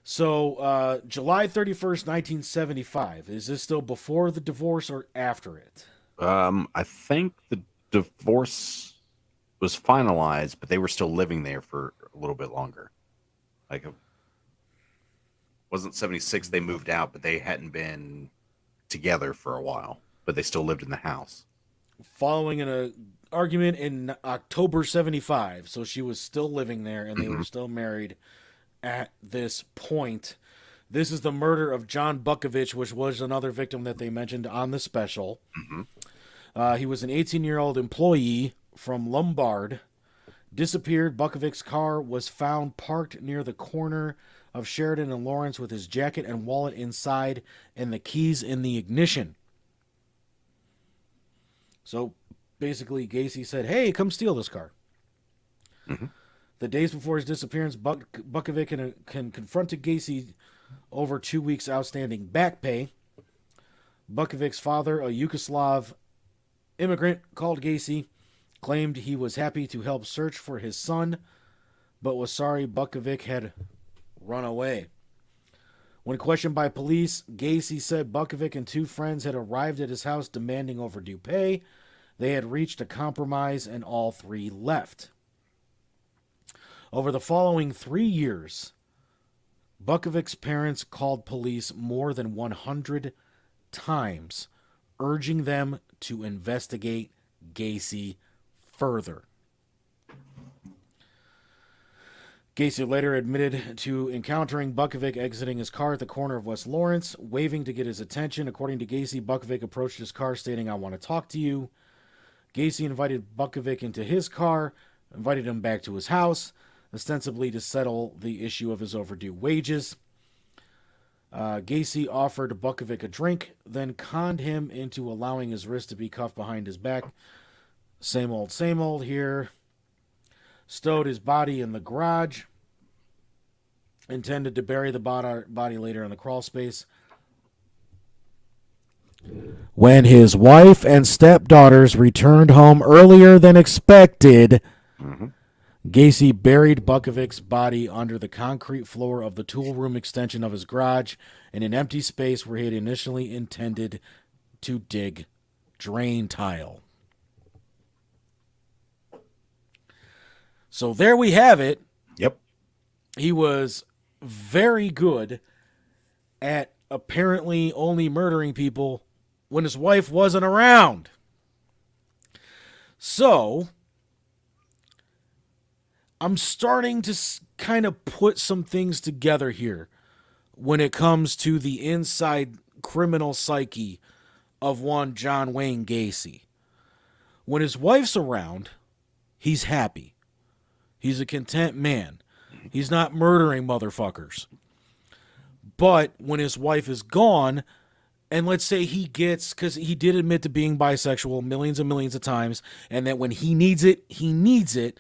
So, July 31st, 1975. Is this still before the divorce or after it? I think the divorce was finalized, but they were still living there for a little bit longer. Like, it wasn't 76 they moved out, but they hadn't been together for a while, but they still lived in the house. Following an argument in October 75. So she was still living there and they were still married at this point. This is the murder of John Buckovich, which was another victim that they mentioned on the special. He was an 18-year-old employee from Lombard. Disappeared. Buckovich's car was found parked near the corner of Sheridan and Lawrence with his jacket and wallet inside and the keys in the ignition. So basically, Gacy said, hey, come steal this car. The days before his disappearance, Buckovich confronted Gacy over 2 weeks outstanding back pay. Buckovich's father, a Yugoslav immigrant, called Gacy, claimed he was happy to help search for his son, but was sorry Buckovich had run away. When questioned by police, Gacy said Buckovich and 2 friends had arrived at his house demanding overdue pay. They had reached a compromise and all 3 left. Over the following 3 years, Buckovich's parents called police more than 100 times, urging them to investigate Gacy further. Gacy later admitted to encountering Buckovich exiting his car at the corner of West Lawrence, waving to get his attention. According to Gacy, Buckovich approached his car stating, "I want to talk to you." Gacy invited Buckovich into his car, invited him back to his house, ostensibly to settle the issue of his overdue wages. Gacy offered Buckovich a drink, then conned him into allowing his wrist to be cuffed behind his back. Same old here. Stowed his body in the garage. Intended to bury the body later in the crawl space. When his wife and stepdaughters returned home earlier than expected, Gacy buried Buckovich's body under the concrete floor of the tool room extension of his garage in an empty space where he had initially intended to dig drain tile. So there we have it. Yep. He was very good at apparently only murdering people when his wife wasn't around. So I'm starting to kind of put some things together here when it comes to the inside criminal psyche of one John Wayne Gacy. When his wife's around, he's happy. He's a content man. He's not murdering motherfuckers. But when his wife is gone, and let's say he gets, because he did admit to being bisexual millions and millions of times, and that when he needs it, he needs it.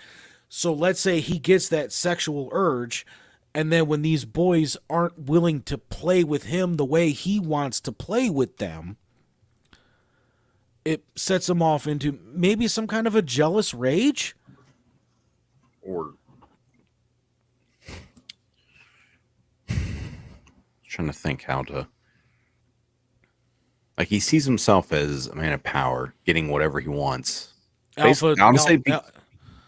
So let's say he gets that sexual urge, and then when these boys aren't willing to play with him the way he wants to play with them, it sets him off into maybe some kind of a jealous rage. Or trying to think how to, like, he sees himself as a man of power, getting whatever he wants. Alpha, Honestly,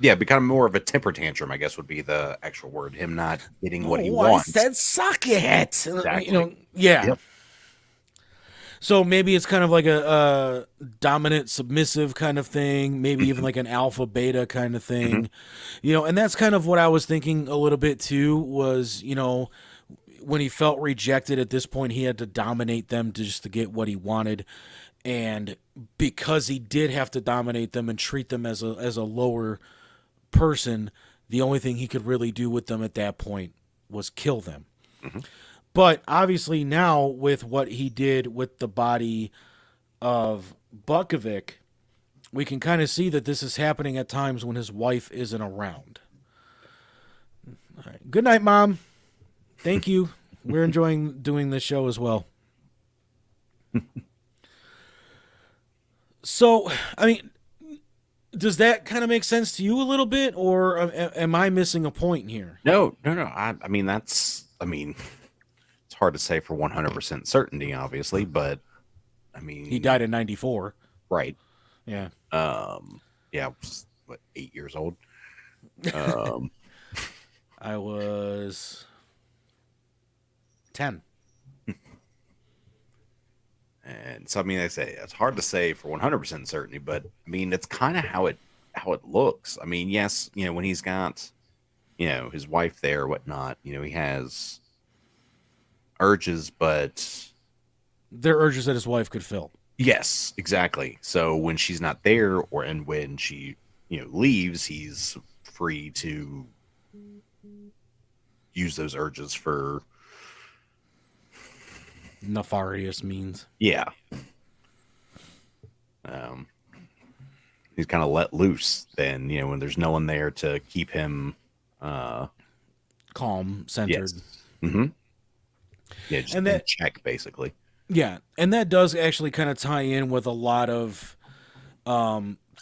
become more of a temper tantrum, I guess would be the actual word. Him not getting what he wants. I said suck it. Exactly. Yeah. Yep. So maybe it's kind of like a dominant, submissive kind of thing. Maybe even like an alpha, beta kind of thing. And that's kind of what I was thinking a little bit too, was, when he felt rejected at this point, he had to dominate them just to get what he wanted. And because he did have to dominate them and treat them as a lower person, the only thing he could really do with them at that point was kill them. But obviously now with what he did with the body of Buckovich, we can kind of see that this is happening at times when his wife isn't around. All right. Good night, Mom. Thank you. We're enjoying doing this show as well. So, I mean, does that kind of make sense to you a little bit, or am I missing a point here? No. I mean, it's hard to say for 100% certainty, obviously, but I mean, He died in 94. right. Yeah. I was 8 years old. I was 10. And so, I mean, I say it's hard to say for 100% certainty, but I mean, it's kind of how it looks. I mean, yes, when he's got, his wife there or whatnot, he has urges, but They're urges that his wife could fill. yes, exactly. So when she's not there, and when she, leaves, he's free to use those urges for Nefarious means. Yeah. He's kind of let loose then, when there's no one there to keep him Calm, centered. Yes. Yeah, just And in that- check, basically. Yeah, and that does actually kind of tie in with a lot of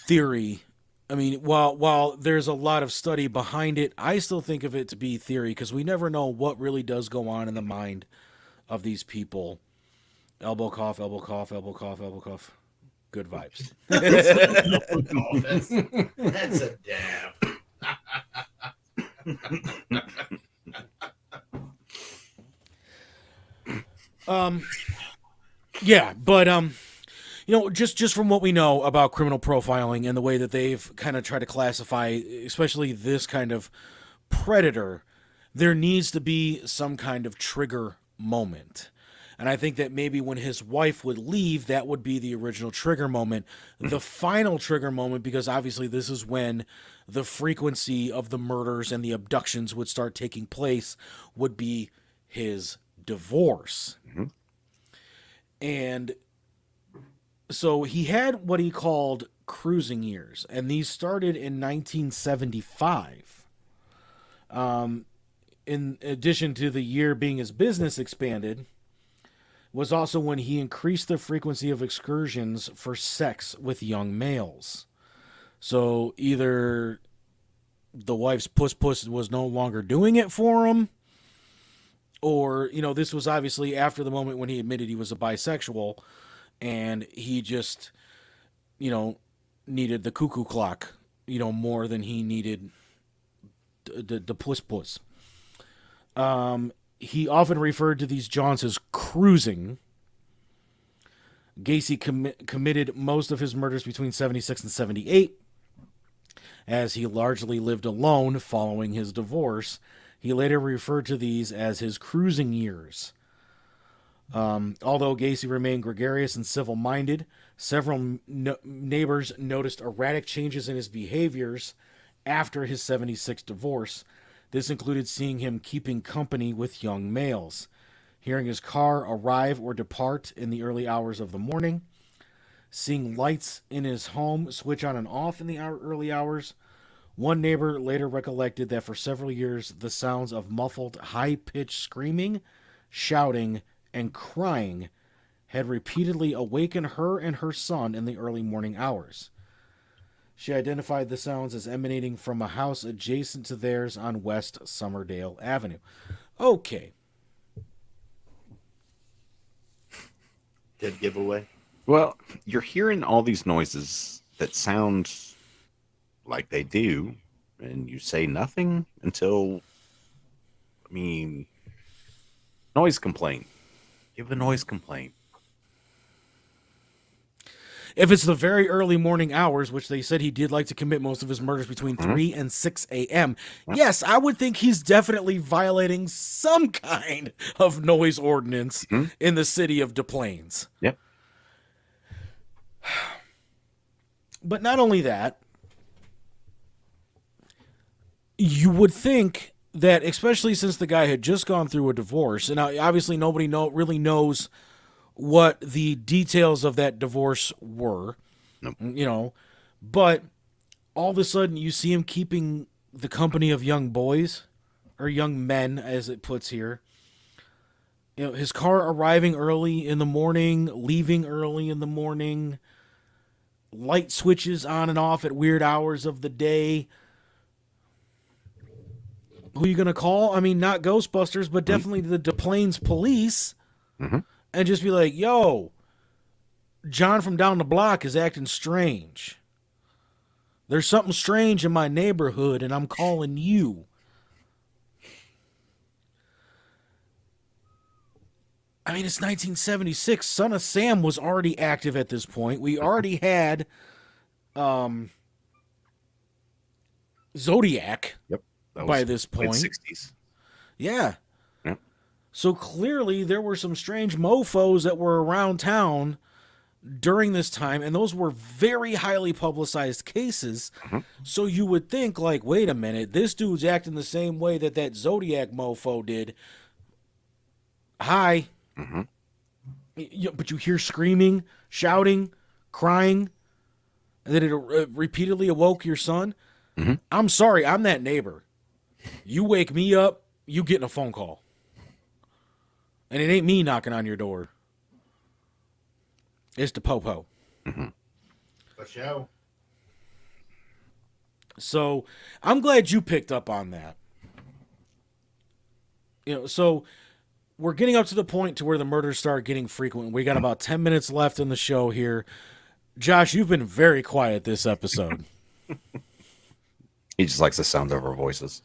theory I mean, while there's a lot of study behind it, I still think of it to be theory because we never know what really does go on in the mind of these people. Elbow cough, elbow cough, elbow cough, elbow cough. Good vibes. Oh, that's a dab. Yeah, but just from what we know about criminal profiling and the way that they've kind of tried to classify, especially this kind of predator, there needs to be some kind of trigger moment. And I think that maybe when his wife would leave, that would be the original trigger moment, the final trigger moment, because obviously this is when the frequency of the murders and the abductions would start taking place, would be his divorce. Mhm. And so he had what he called cruising years, and these started in 1975. In addition to the year being his business expanded, was also when he increased the frequency of excursions for sex with young males. So either the wife's puss was no longer doing it for him, or, this was obviously after the moment when he admitted he was a bisexual, and he just, needed the cuckoo clock, more than he needed the puss. He often referred to these jaunts as cruising. Gacy committed most of his murders between 76 and 78. As he largely lived alone following his divorce, he later referred to these as his cruising years. Although Gacy remained gregarious and civil-minded, several neighbors noticed erratic changes in his behaviors after his 76 divorce. This included seeing him keeping company with young males, hearing his car arrive or depart in the early hours of the morning, seeing lights in his home switch on and off in the early hours. One neighbor later recollected that for several years the sounds of muffled, high-pitched screaming, shouting, and crying had repeatedly awakened her and her son in the early morning hours. She identified the sounds as emanating from a house adjacent to theirs on West Summerdale Avenue. Okay. Dead giveaway. Well, you're hearing all these noises that sound like they do, and you say nothing until, noise complaint. Give a noise complaint. If it's the very early morning hours, which they said he did like to commit most of his murders between 3 and 6 a.m., yes, I would think he's definitely violating some kind of noise ordinance in the city of Des Plaines. Yep. But not only that, you would think that, especially since the guy had just gone through a divorce, and obviously nobody really knows what the details of that divorce were, Nope. But all of a sudden you see him keeping the company of young boys, or young men, as it puts here. His car arriving early in the morning, leaving early in the morning, light switches on and off at weird hours of the day. Who are you going to call? Not Ghostbusters, but definitely the Des Plaines police. Mm-hmm. And just be like, yo, John from down the block is acting strange. There's something strange in my neighborhood, and I'm calling you. It's 1976. Son of Sam was already active at this point. We already had Zodiac. Yep. That by was this late point. 60s. Yeah. Yep. So clearly there were some strange mofos that were around town during this time, and those were very highly publicized cases. So you would think, like, wait a minute, this dude's acting the same way that Zodiac mofo did. Hi. But you hear screaming, shouting, crying, and that it repeatedly awoke your son. I'm sorry, I'm that neighbor. You wake me up, you getting a phone call. And it ain't me knocking on your door. It's the popo. For show. So I'm glad you picked up on that. So we're getting up to the point to where the murders start getting frequent. We got about 10 minutes left in the show here. Josh, you've been very quiet this episode. He just likes the sound of our voices.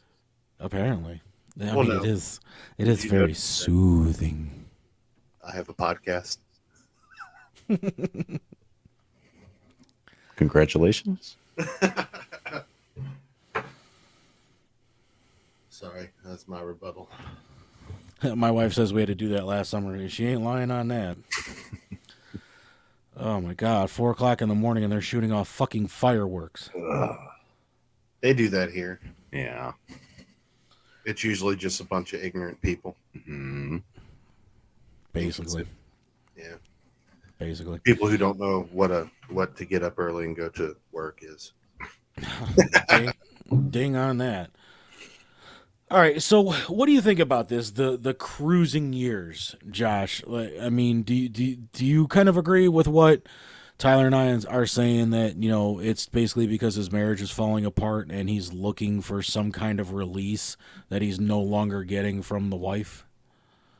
Apparently. I Well, mean, no. it is You very noticed that. soothing. I have a podcast. Congratulations. Sorry, that's my rebuttal. My wife says we had to do that last summer. She ain't lying on that. Oh my God, 4 o'clock in the morning and they're shooting off fucking fireworks. They do that here. Yeah. It's usually just a bunch of ignorant people. Mm-hmm. Basically. Yeah. Basically. People who don't know what to get up early and go to work is. Ding on that. All right, so what do you think about this? The cruising years, Josh. I mean, do you kind of agree with what Tyler and I are saying, that it's basically because his marriage is falling apart and he's looking for some kind of release that he's no longer getting from the wife?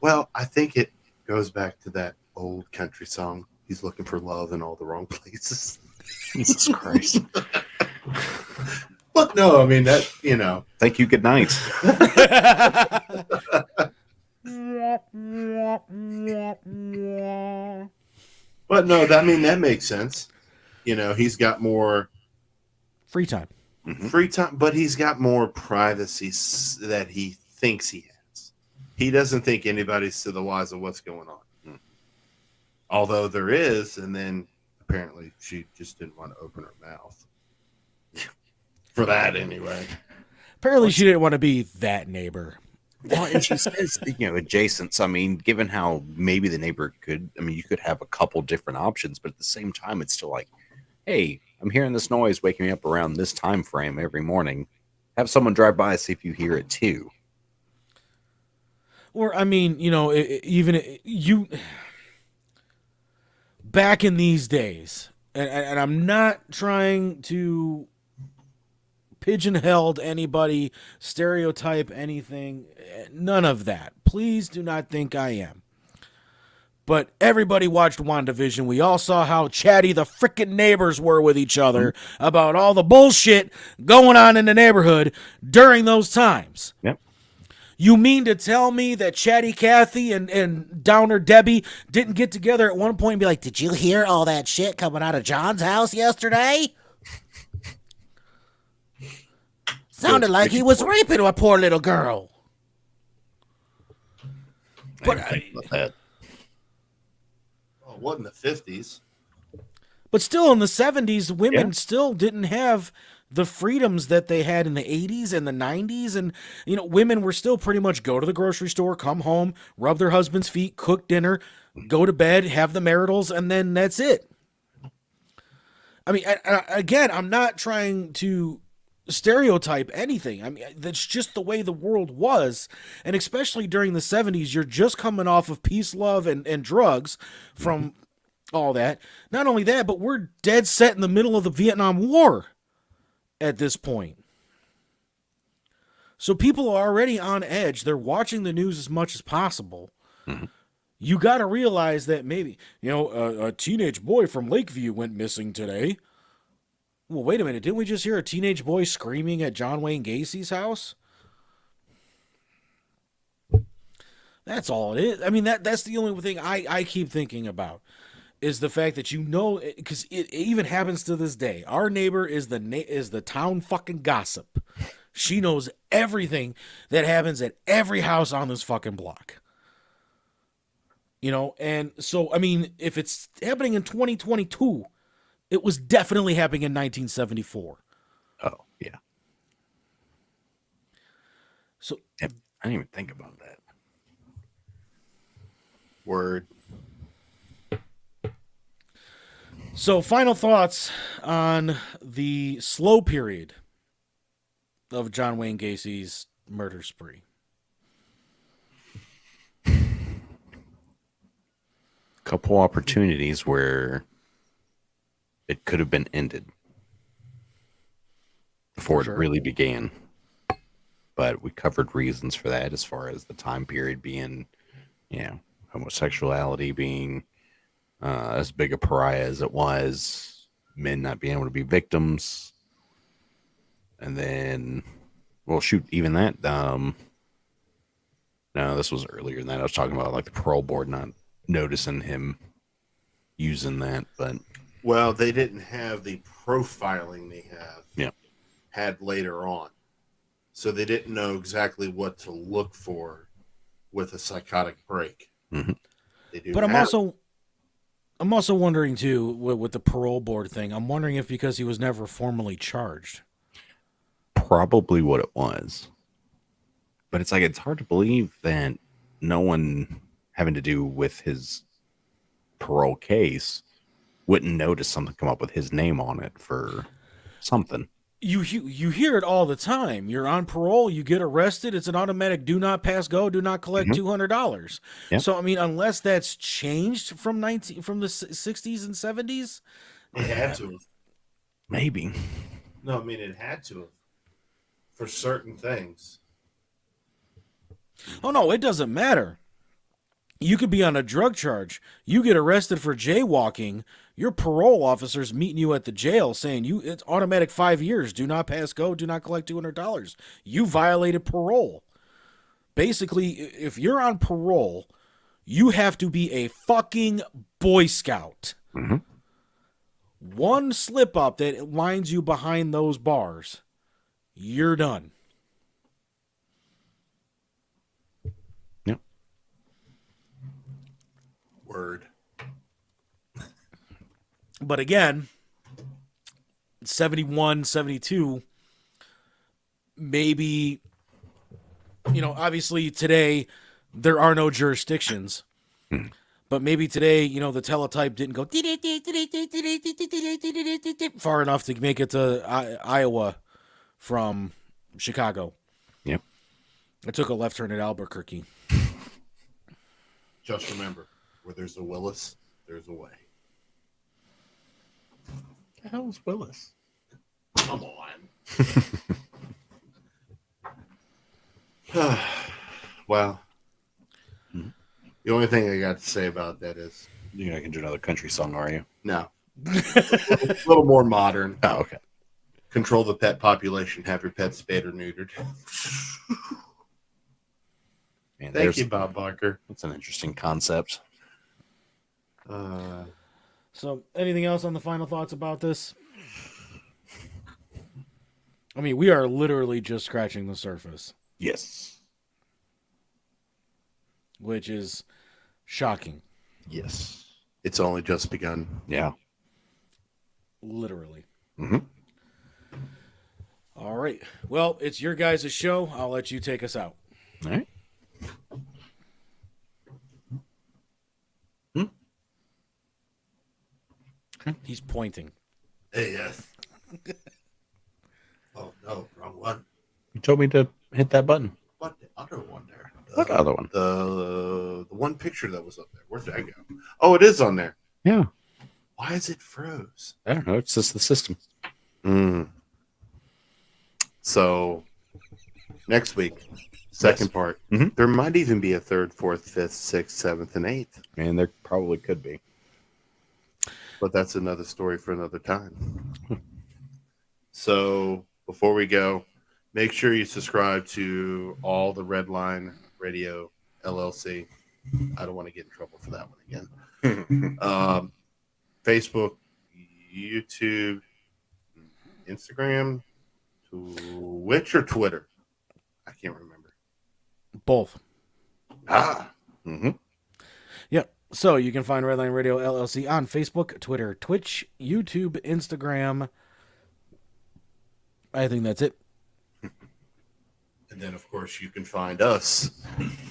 Well, I think it goes back to that old country song. He's looking for love in all the wrong places. Jesus Christ. But no, I mean that, Thank you. Good night. But no, that makes sense. He's got more Free time. free time, but he's got more privacy that he thinks he has. He doesn't think anybody's to the wise of what's going on. Although there is, and then apparently she just didn't want to open her mouth. For that, anyway. Apparently, she didn't want to be that neighbor. Well, and she says, adjacent. So, I mean, given how maybe the neighbor you could have a couple different options, but at the same time, it's still like, hey, I'm hearing this noise waking me up around this time frame every morning. Have someone drive by and see if you hear it too. Or, I mean, back in these days, and I'm not trying to pigeonhole anybody, stereotype anything, none of that. Please do not think I am. But everybody watched WandaVision. We all saw how chatty the frickin' neighbors were with each other about all the bullshit going on in the neighborhood during those times. Yep. You mean to tell me that Chatty Cathy and Downer Debbie didn't get together at one point and be like, did you hear all that shit coming out of John's house yesterday? Sounded like he was raping a poor little girl. But Well, it wasn't the 50s. But still, in the 70s, women still didn't have the freedoms that they had in the 80s and the 90s. And, women were still pretty much go to the grocery store, come home, rub their husband's feet, cook dinner, go to bed, have the maritals, and then that's it. I mean, again, I'm not trying to stereotype anything. I mean, that's just the way the world was. And especially during the 70s, you're just coming off of peace, love, and drugs from all that. Not only that, but we're dead set in the middle of the Vietnam War at this point. So people are already on edge. They're watching the news as much as possible. Mm-hmm. You got to realize that maybe, a teenage boy from Lakeview went missing today. Well, wait a minute. Didn't we just hear a teenage boy screaming at John Wayne Gacy's house? That's all it is. I mean, that's the only thing I keep thinking about is the fact that because it even happens to this day. Our neighbor is the town fucking gossip. She knows everything that happens at every house on this fucking block. And so, I mean, if it's happening in 2022, it was definitely happening in 1974. Oh, yeah. So I didn't even think about that. Word. So final thoughts on the slow period of John Wayne Gacy's murder spree. Couple opportunities where it could have been ended. before Sure. it really began. But we covered reasons for that as far as the time period being, homosexuality being as big a pariah as it was, men not being able to be victims. And then, well, shoot, even that, no, this was earlier than that. I was talking about like the parole board not noticing him using that, but Well, they didn't have the profiling they Yeah. had later on. So they didn't know exactly what to look for with a psychotic break. Mhm. They do But I'm now. also wondering too with the parole board thing. I'm wondering if because he was never formally charged. probably what it was. But it's like, it's hard to believe that no one having to do with his parole case wouldn't notice something come up with his name on it for something. You hear it all the time. You're on parole, you get arrested, it's an automatic do not pass go, do not collect Mhm. $200. Yep. So I mean, unless that's changed from the 60s and 70s, It had to have. Maybe. No, I mean, it had to have. For certain things. oh no, it doesn't matter. You could be on a drug charge. You get arrested for jaywalking. Your parole officer's meeting you at the jail saying it's automatic 5 years. Do not pass go. Do not collect $200. You violated parole. Basically, if you're on parole, you have to be a fucking Boy Scout. Mhm. One slip up that lines you behind those bars, you're done. Word. But again, 71, 72, maybe, obviously today there are no jurisdictions. But maybe today, the teletype didn't go far enough to make it to Iowa from Chicago. Yep. I took a left turn at Albuquerque. Just remember, where there's a Willis, there's a way. The hell's Willis? Come on. Well, the only thing I got to say about that is You're not gonna do another country song, are you? no. A little more modern. Oh, okay. Control the pet population. Have your pets spayed or neutered. Man, Thank you, Bob Barker. That's an interesting concept. So, anything else on the final thoughts about this? I mean, we are literally just scratching the surface, Yes. which is shocking. Yes. It's only just begun. Yeah. Literally. Mhm. All right. Well, it's your guys' show. I'll let you take us out. All right. He's pointing. Hey, yes. Oh, no, wrong one. You told me to hit that button. What the other one there? What other one? The one picture that was up there. Where'd that go? Oh, it is on there. Yeah. Why is it froze? I don't know. It's just the system. So, next week, second part. Mhm. There might even be a third, fourth, fifth, sixth, seventh, and eighth. And there probably could be. But that's another story for another time. So, before we go, make sure you subscribe to all the Redline Radio LLC. I don't want to get in trouble for that one again. Facebook, YouTube, Instagram, Twitch or Twitter. I can't remember. Both. Mm-hmm. Yep. So you can find Redline Radio LLC on Facebook, Twitter, Twitch, YouTube, Instagram. I think that's it. And then, of course, you can find us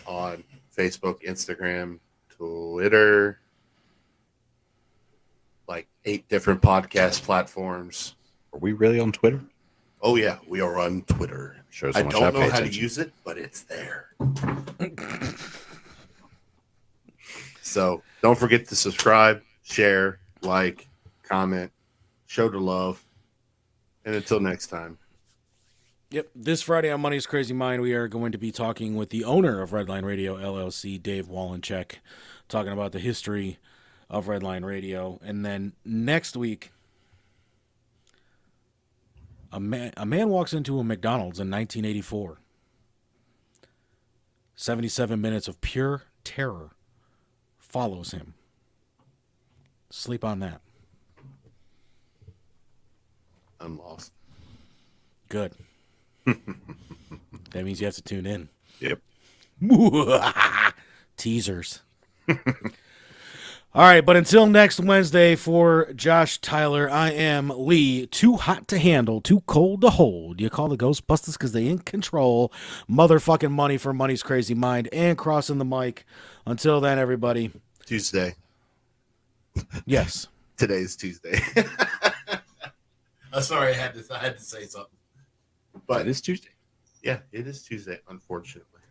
on Facebook, Instagram, Twitter, like 8 different podcast platforms. Are we really on Twitter? Oh, yeah, we are on Twitter. Shows I how much don't know pay how to attention. use it, but it's there. So don't forget to subscribe, share, like, comment, show the love. And until next time, Yep. This Friday on Money's Crazy Mind, we are going to be talking with the owner of Redline Radio LLC, Dave Wallencheck, talking about the history of Redline Radio. And then next week, a man walks into a McDonald's in 1984. 77 minutes of pure terror follows him. Sleep on that. I'm lost. Good. That means you have to tune in. Yep. Teasers. All right, but until next Wednesday, for Josh Tyler, I am Lee. Too hot to handle, too cold to hold. You call the Ghostbusters because they in control. Motherfucking money for Money's Crazy Mind and crossing the mic. Until then, everybody. Tuesday. Yes. Today's Tuesday. I'm sorry, I had to say something. But It is Tuesday. yeah, it is Tuesday, unfortunately.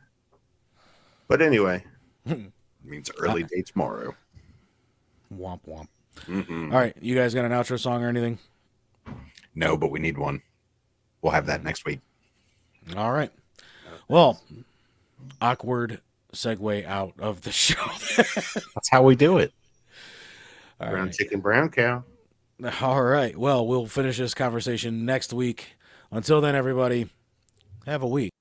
But anyway, It means early day tomorrow. Womp womp. Mm-hmm. All right, you guys got an outro song or anything? No, but we need one. We'll have that next week. All right. Well, awkward segue out of the show. That's how we do it. All brown right. chicken, brown cow. All right. Well, we'll finish this conversation next week. Until then, everybody, have a week.